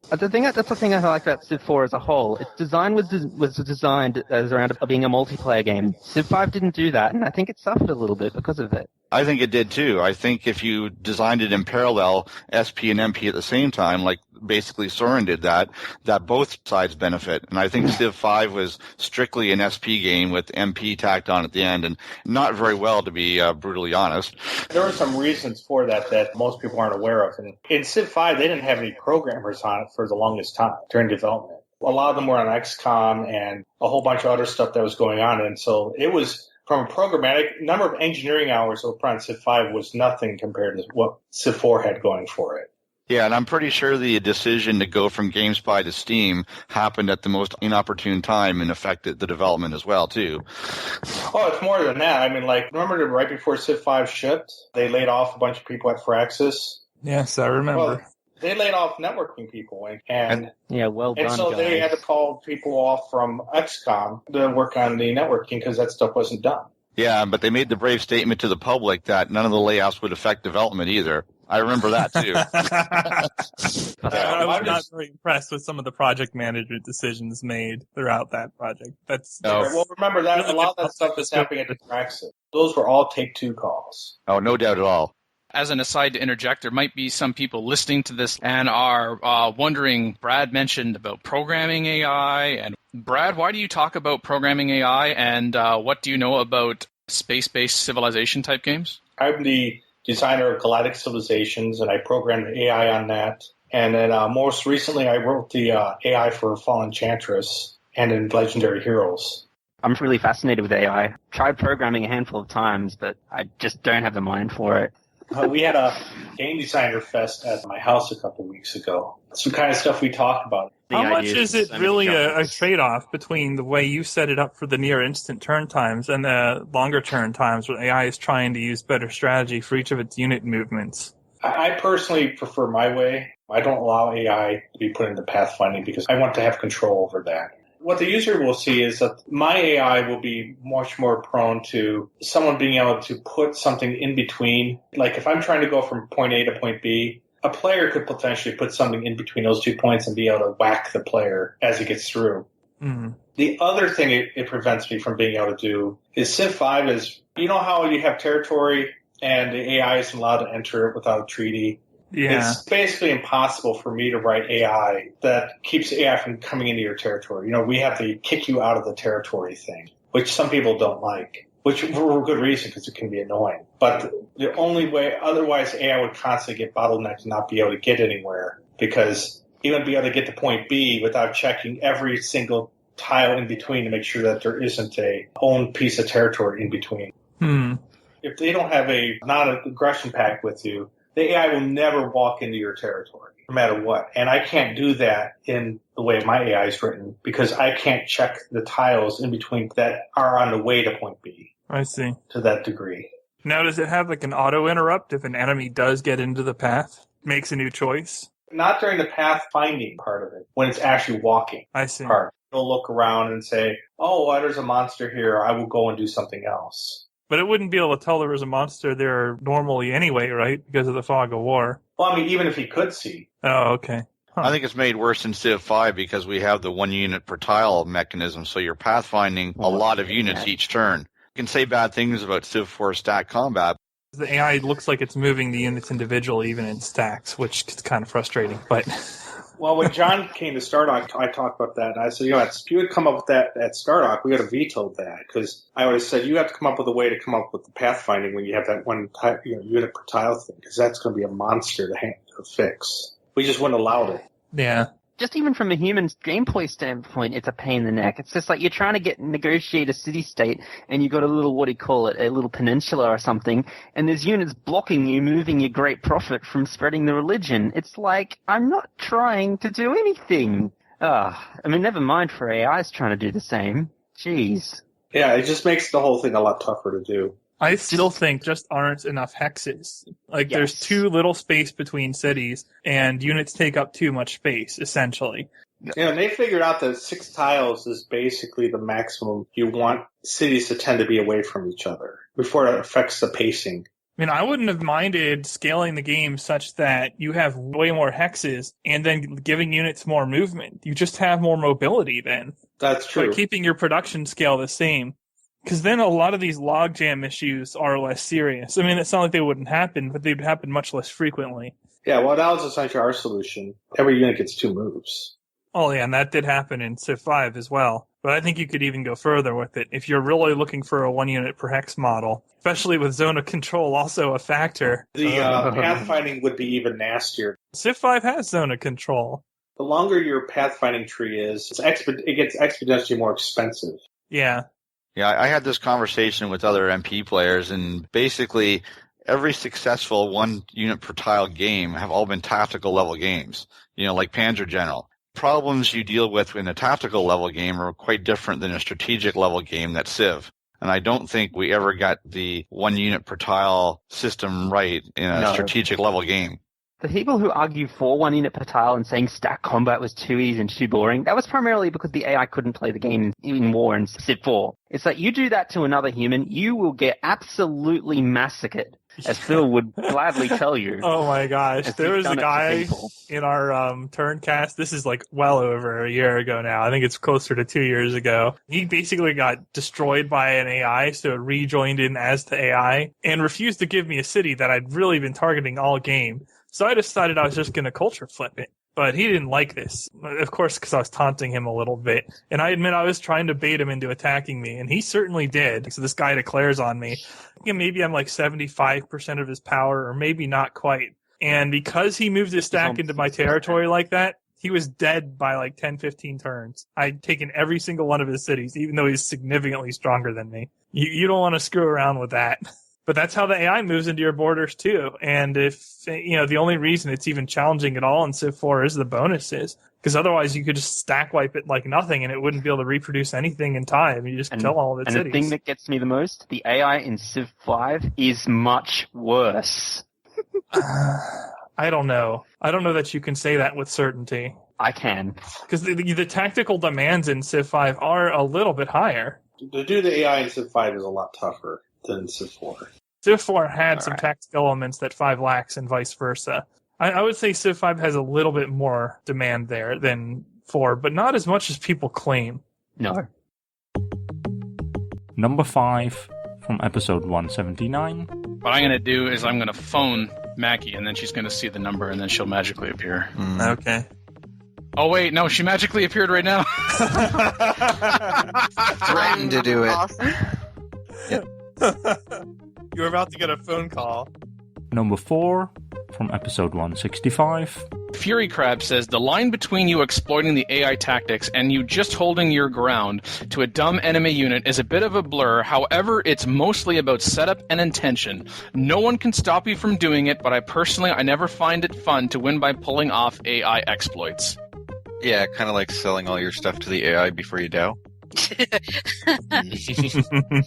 That's the thing I like about Civ 4 as a whole. Its design was designed as around being a multiplayer game. Civ 5 didn't do that, and I think it suffered a little bit because of it. I think it did too. I think if you designed it in parallel, SP and MP at the same time, like basically Soren did that both sides benefit. And I think Civ 5 was strictly an SP game with MP tacked on at the end, and not very well, to be brutally honest. There were some reasons for that most people aren't aware of. And in Civ 5, they didn't have any programmers on it for the longest time during development. A lot of them were on XCOM and a whole bunch of other stuff that was going on. And so it was, from a programmatic, number of engineering hours that were put on Civ 5 was nothing compared to what Civ 4 had going for it. Yeah, and I'm pretty sure the decision to go from GameSpy to Steam happened at the most inopportune time and affected the development as well, too. Oh, it's more than that. I mean, remember right before Civ 5 shipped, they laid off a bunch of people at Firaxis? Yes, I remember. Well, they laid off networking people, and well done, and so guys. they had to call people off from XCOM to work on the networking because that stuff wasn't done. Yeah, but they made the brave statement to the public that none of the layoffs would affect development either. I remember that, too. I was not very impressed with some of the project management decisions made throughout that project. Well, remember that really a lot of that stuff is happening at the Firaxis. Those were all Take-Two calls. Oh, no doubt at all. As an aside to interject, there might be some people listening to this and are wondering, Brad mentioned about programming AI. And Brad, why do you talk about programming AI, and what do you know about space-based civilization type games? I'm the designer of Galactic Civilizations, and I programmed the AI on that. And then most recently, I wrote the AI for Fallen Enchantress and in Legendary Heroes. I'm really fascinated with AI. Tried programming a handful of times, but I just don't have the mind for it. We had a game designer fest at my house a couple weeks ago. Some kind of stuff we talked about. How much is it really a trade-off between the way you set it up for the near-instant turn times and the longer turn times where AI is trying to use better strategy for each of its unit movements? I personally prefer my way. I don't allow AI to be put into pathfinding because I want to have control over that. What the user will see is that my AI will be much more prone to someone being able to put something in between. Like if I'm trying to go from point A to point B, a player could potentially put something in between those 2 points and be able to whack the player as he gets through. Mm-hmm. The other thing it prevents me from being able to do is Civ 5 is, you know how you have territory and the AI isn't allowed to enter it without a treaty? Yeah. It's basically impossible for me to write AI that keeps AI from coming into your territory. You know, we have the kick you out of the territory thing, which some people don't like, which for good reason because it can be annoying. But the only way, otherwise AI would constantly get bottlenecked and not be able to get anywhere because even be able to get to point B without checking every single tile in between to make sure that there isn't a own piece of territory in between. If they don't have a non-aggression pact with you, the AI will never walk into your territory, no matter what. And I can't do that in the way my AI is written because I can't check the tiles in between that are on the way to point B. I see. To that degree. Now, does it have like an auto-interrupt if an enemy does get into the path, makes a new choice? Not during the path finding part of it, when it's actually walking. I see. Part. It'll look around and say, oh, well, there's a monster here. I will go and do something else. But it wouldn't be able to tell there was a monster there normally anyway, right? Because of the fog of war. Well, I mean, even if he could see. Oh, okay. I think it's made worse in Civ 5 because we have the 1 unit per tile mechanism, so you're pathfinding a lot of units each turn. You can say bad things about Civ 4 stack combat. The AI looks like it's moving the units individually, even in stacks, which is kind of frustrating, but... Well, when John came to Stardock, I talked about that, and I said, if you had come up with that at Stardock, we would have vetoed that, because I would have said, you have to come up with a way to come up with the pathfinding when you have that one unit per tile thing, because that's going to be a monster to fix. We just wouldn't allow it. Yeah. Just even from a human gameplay standpoint, it's a pain in the neck. It's just like you're trying to negotiate a city-state, and you've got a little, a little peninsula or something, and there's units blocking you, moving your great profit from spreading the religion. It's like, I'm not trying to do anything. I mean, never mind for AIs trying to do the same. Jeez. Yeah, it just makes the whole thing a lot tougher to do. I still think just aren't enough hexes. Like, there's too little space between cities, and units take up too much space, essentially. Yeah, and they figured out that 6 tiles is basically the maximum you want cities to tend to be away from each other before it affects the pacing. I mean, I wouldn't have minded scaling the game such that you have way more hexes and then giving units more movement. You just have more mobility then. That's true. But keeping your production scale the same. Because then a lot of these logjam issues are less serious. I mean, it's not like they wouldn't happen, but they'd happen much less frequently. Yeah, well, that was essentially our solution. Every unit gets 2 moves. Oh, yeah, and that did happen in Civ 5 as well. But I think you could even go further with it. If you're really looking for a 1 unit per hex model, especially with zone of control also a factor. The pathfinding would be even nastier. Civ 5 has zone of control. The longer your pathfinding tree is, it gets exponentially more expensive. Yeah. Yeah, I had this conversation with other MP players, and basically every successful 1 unit per tile game have all been tactical level games, like Panzer General. Problems you deal with in a tactical level game are quite different than a strategic level game that's Civ. And I don't think we ever got the 1 unit per tile system right in a strategic level game. The people who argue for 1 unit per tile and saying stack combat was too easy and too boring, that was primarily because the AI couldn't play the game in War and Civ 4. It's like you do that to another human, you will get absolutely massacred, as Phil would gladly tell you. Oh my gosh. There was a guy in our turn cast, this is like well over a year ago now, I think it's closer to 2 years ago. He basically got destroyed by an AI, so rejoined in as the AI, and refused to give me a city that I'd really been targeting all game. So I decided I was just going to culture flip it. But he didn't like this, of course, because I was taunting him a little bit. And I admit I was trying to bait him into attacking me, and he certainly did. So this guy declares on me. Maybe I'm like 75% of his power, or maybe not quite. And because he moved his stack into my territory like that, he was dead by like 10, 15 turns. I'd taken every single one of his cities, even though he's significantly stronger than me. You don't want to screw around with that. But that's how the AI moves into your borders too. And if, the only reason it's even challenging at all in Civ 4 is the bonuses. Because otherwise you could just stack wipe it like nothing and it wouldn't be able to reproduce anything in time. You just kill all of its cities. And the thing that gets me the most, the AI in Civ 5 is much worse. I don't know. I don't know that you can say that with certainty. I can. Because the tactical demands in Civ 5 are a little bit higher. To do the AI in Civ 5 is a lot tougher than Civ 4. Civ 4 had some tactical elements that 5 lacks and vice versa. I would say Civ 5 has a little bit more demand there than 4, but not as much as people claim. No. Number 5 from episode 179. What I'm going to do is I'm going to phone Mackie, and then she's going to see the number, and then she'll magically appear. Okay. Oh, wait, no, she magically appeared right now. Threatened to do it. Awesome. You were about to get a phone call. Number 4 from episode 165. Fury Crab says, the line between you exploiting the AI tactics and you just holding your ground to a dumb enemy unit is a bit of a blur. However, it's mostly about setup and intention. No one can stop you from doing it, but I never find it fun to win by pulling off AI exploits. Yeah, kind of like selling all your stuff to the AI before you dow.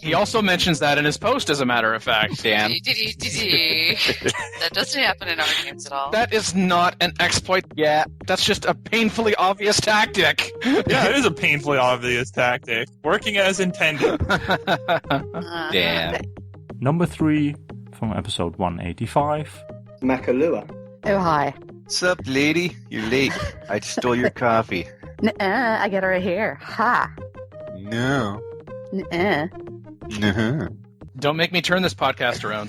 He also mentions that in his post, as a matter of fact. Dan. That doesn't happen in our games at all. That is not an exploit. Yeah, that's just a painfully obvious tactic. Yeah, it is a painfully obvious tactic. Working as intended. Dan. Number 3 from episode 185. Makalua. Oh, hi. What's up, lady? You're late. I stole your coffee. Nuh-uh, I got it right here. Ha. No. Nuh-uh. No. Don't make me turn this podcast around.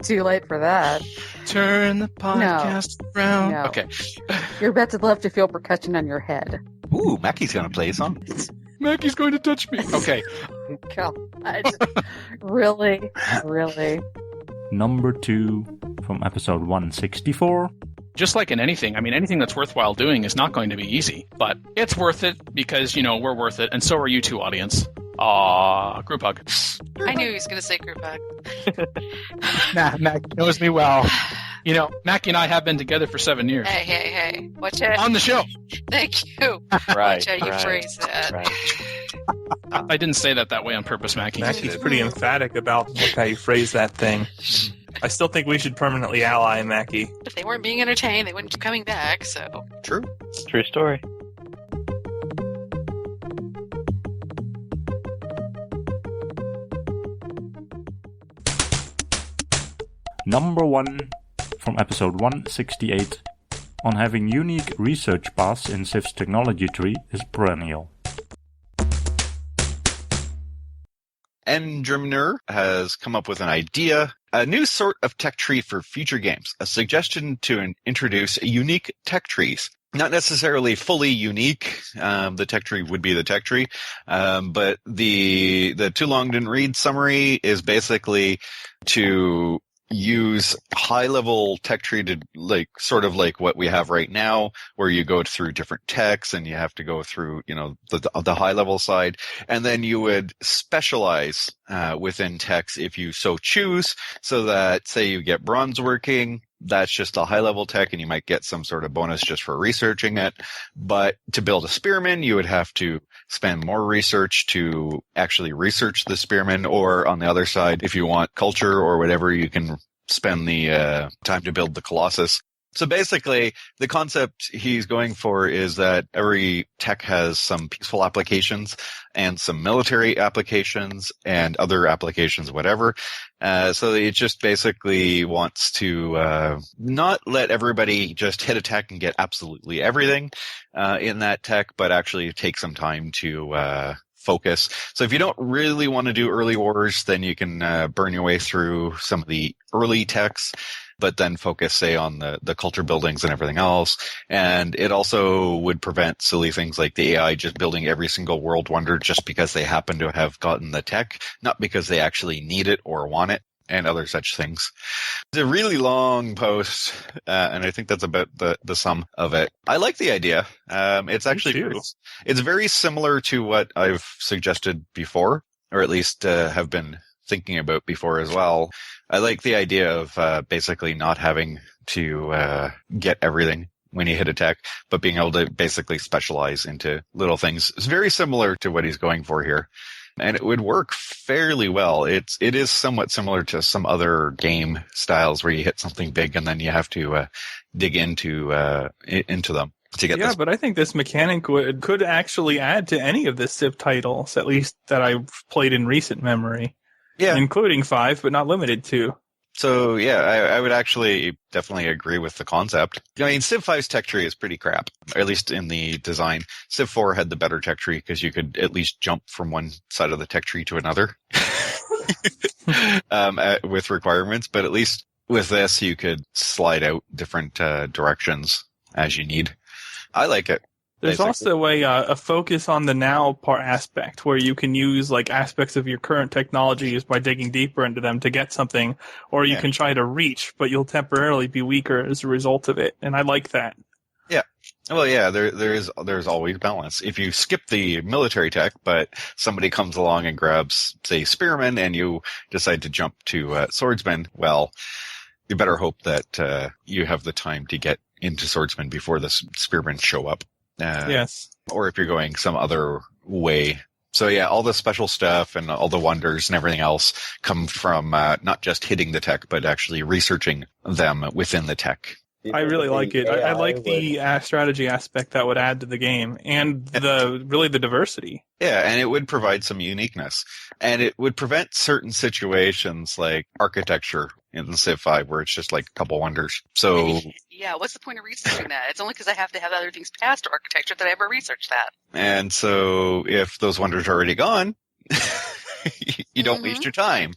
Too late for that. Turn the podcast around. No. Okay. You're about to love to feel percussion on your head. Ooh, Mackie's gonna play a song. Mackie's going to touch me. Okay. God. Really? Really? Number 2 from episode 164. Just like in anything, anything that's worthwhile doing is not going to be easy, but it's worth it because, we're worth it, and so are you two, audience. Group hug. I knew he was going to say group hug. Mac knows me well. Mackie and I have been together for 7 years. Hey. Watch out. On the show. Thank you. Right. Watch how you phrase that. Right. I didn't say that way on purpose, Mackie. Mackie's pretty emphatic about how you phrase that thing. I still think we should permanently ally Mackie. If they weren't being entertained, they wouldn't keep coming back, so. True. True story. Number 1 from episode 168. On having unique research paths in Civ's technology tree is perennial. Endremner has come up with an idea, a new sort of tech tree for future games, a suggestion to introduce unique tech trees. Not necessarily fully unique, the tech tree would be the tech tree, but the too long didn't read summary is basically to use high-level tech tree to sort of like what we have right now, where you go through different techs and you have to go through, the high-level side, and then you would specialize within techs if you so choose, so that, say you get bronze working, that's just a high-level tech, and you might get some sort of bonus just for researching it. But to build a spearman, you would have to spend more research to actually research the spearman, or on the other side, if you want culture or whatever, you can spend the time to build the colossus. So basically, the concept he's going for is that every tech has some peaceful applications and some military applications and other applications, whatever. So it just basically wants to not let everybody just hit a tech and get absolutely everything in that tech, but actually take some time to focus. So if you don't really want to do early wars, then you can burn your way through some of the early techs. but then focus, say, on the culture buildings and everything else. And it also would prevent silly things like the AI just building every single world wonder just because they happen to have gotten the tech, not because they actually need it or want it, and other such things. It's a really long post, and I think that's about the sum of it. I like the idea. It's actually it's very similar to what I've suggested before, or at least have been thinking about before as well. I like the idea of basically not having to get everything when you hit a tech, but being able to basically specialize into little things. It's very similar to what he's going for here. And it would work fairly well. It is somewhat similar to some other game styles where you hit something big and then you have to dig into them to get this. But I think this mechanic could actually add to any of the Civ titles, at least that I've played in recent memory. Yeah, including 5, but not limited to. So, yeah, I would actually definitely agree with the concept. I mean, Civ 5's tech tree is pretty crap, or at least in the design. Civ 4 had the better tech tree because you could at least jump from one side of the tech tree to another with requirements. But at least with this, you could slide out different directions as you need. I like it. There's also a focus on the now part aspect where you can use like aspects of your current technologies by digging deeper into them to get something, or you can try to reach, but you'll temporarily be weaker as a result of it. And I like that. Yeah. Well, yeah, there's always balance. If you skip the military tech, but somebody comes along and grabs, say, spearmen, and you decide to jump to swordsman, well, you better hope that you have the time to get into swordsman before the spearmen show up. Yes. Or if you're going some other way. So yeah, all the special stuff and all the wonders and everything else come from not just hitting the tech, but actually researching them within the tech. I really like it. I like the strategy aspect that would add to the game and the diversity. Yeah, and it would provide some uniqueness. And it would prevent certain situations like architecture in Civ 5 where it's just like a couple wonders. So yeah, what's the point of researching that? It's only because I have to have other things past architecture that I ever research that. And so if those wonders are already gone, you don't waste your time.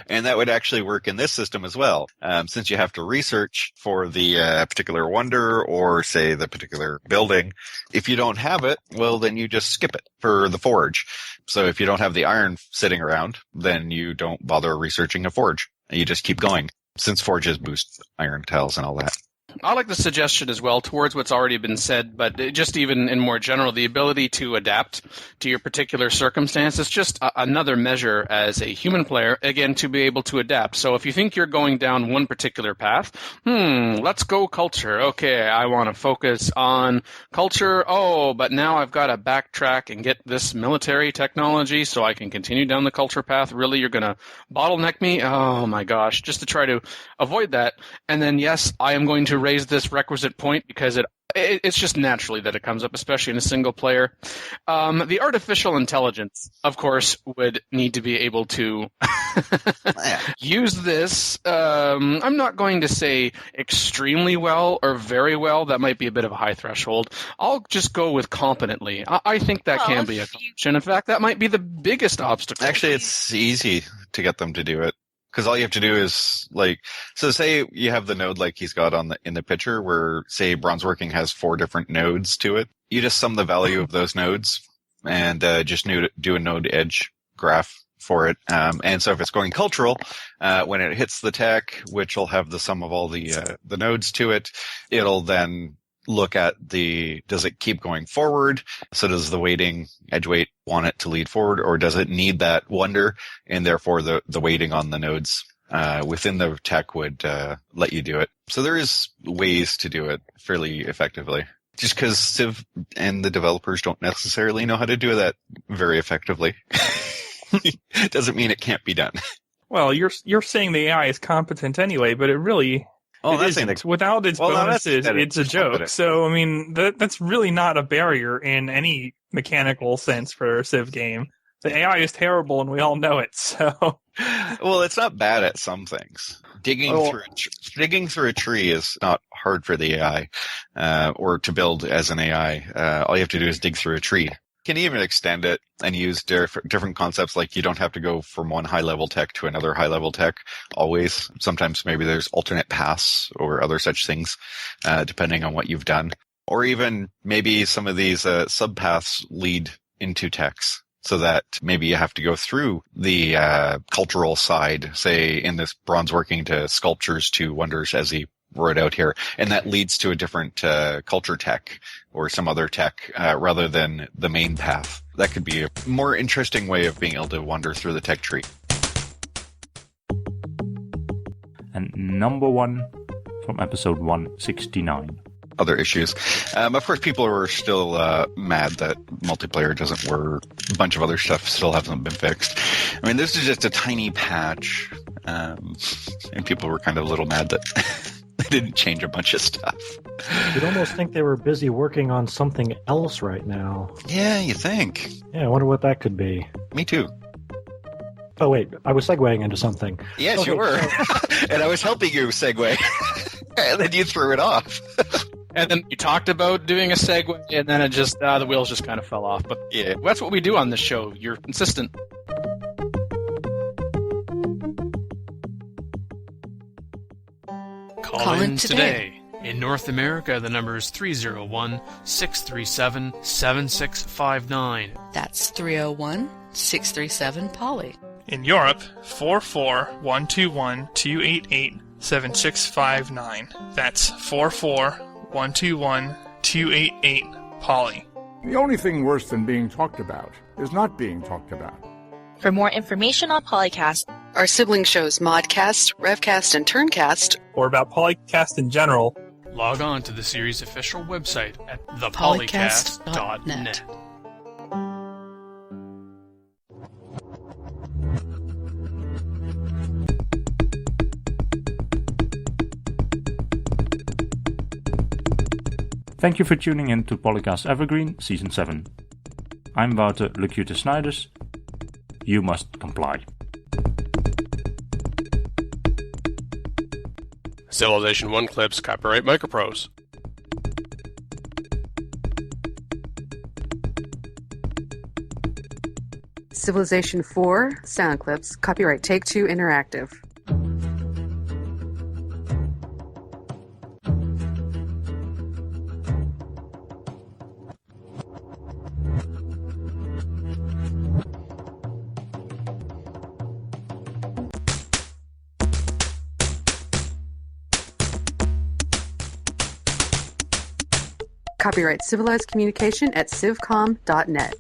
And that would actually work in this system as well. Since you have to research for the particular wonder or, say, the particular building, if you don't have it, well, then you just skip it for the forge. So if you don't have the iron sitting around, then you don't bother researching a forge. And you just keep going, since forges boost iron tiles and all that. I like the suggestion as well towards what's already been said, but just even in more general, the ability to adapt to your particular circumstance is just another measure as a human player, again, to be able to adapt. So if you think you're going down one particular path, let's go culture. Okay, I want to focus on culture. Oh, but now I've got to backtrack and get this military technology so I can continue down the culture path. Really, you're going to bottleneck me? Oh my gosh, just to try to avoid that. And then, yes, I am going to raise this requisite point because it's just naturally that it comes up, especially in a single player. The artificial intelligence, of course, would need to be able to use this. I'm not going to say extremely well or very well. That might be a bit of a high threshold. I'll just go with competently. I think that can be a function. In fact, that might be the biggest obstacle. Actually, it's easy to get them to do it. Because all you have to do is so say you have the node like he's got in the picture where, say, bronzeworking has 4 different nodes to it. You just sum the value of those nodes and just do a node edge graph for it. And so if it's going cultural, when it hits the tech, which will have the sum of all the nodes to it, it'll then look at does it keep going forward? So does the weighting, edge weight, want it to lead forward, or does it need that wonder? And therefore the weighting on the nodes within the tech would let you do it. So there is ways to do it fairly effectively. Just because Civ and the developers don't necessarily know how to do that very effectively doesn't mean it can't be done. Well, you're saying the AI is competent anyway, but it really... without its bonuses, it's a joke. Competent. So, I mean, that's really not a barrier in any mechanical sense for a Civ game. The AI is terrible, and we all know it. So, well, it's not bad at some things. Digging through a tree is not hard for the AI, or to build as an AI. All you have to do is dig through a tree. can even extend it and use different concepts. Like you don't have to go from one high-level tech to another high-level tech always. Sometimes maybe there's alternate paths or other such things, depending on what you've done. Or even maybe some of these subpaths lead into techs, so that maybe you have to go through the cultural side, say in this bronze working to sculptures to wonders, as he wrote out here, and that leads to a different culture tech or some other tech rather than the main path. That could be a more interesting way of being able to wander through the tech tree. And number 1 from episode 169. Other issues. Of course, people are still mad that multiplayer doesn't work. A bunch of other stuff still hasn't been fixed. I mean, this is just a tiny patch, and people were kind of a little mad that they didn't change a bunch of stuff. You'd almost think they were busy working on something else right now. Yeah, you think. Yeah, I wonder what that could be. Me too. Oh, wait, I was segueing into something. Yes, okay, you were. And I was helping you segue. And then you threw it off. And then you talked about doing a segue, and then it just the wheels just kind of fell off. But yeah, that's what we do on this show. You're consistent. Call in today. In North America, the number is 301-637-7659. That's 301-637-POLY. In Europe, 44121-288-7659. That's 44121-288-POLY. The only thing worse than being talked about is not being talked about. For more information on PolyCast, our sibling shows Modcast, Revcast, and Turncast, or about PolyCast in general, log on to the series' official website at thepolycast.net. Thank you for tuning in to PolyCast Evergreen Season 7. I'm Wouter Locutus Snijders. You must comply. Civilization 1 clips, copyright Microprose. Civilization 4 sound clips, copyright Take-Two Interactive. Copyright Civilized Communication at civcom.net.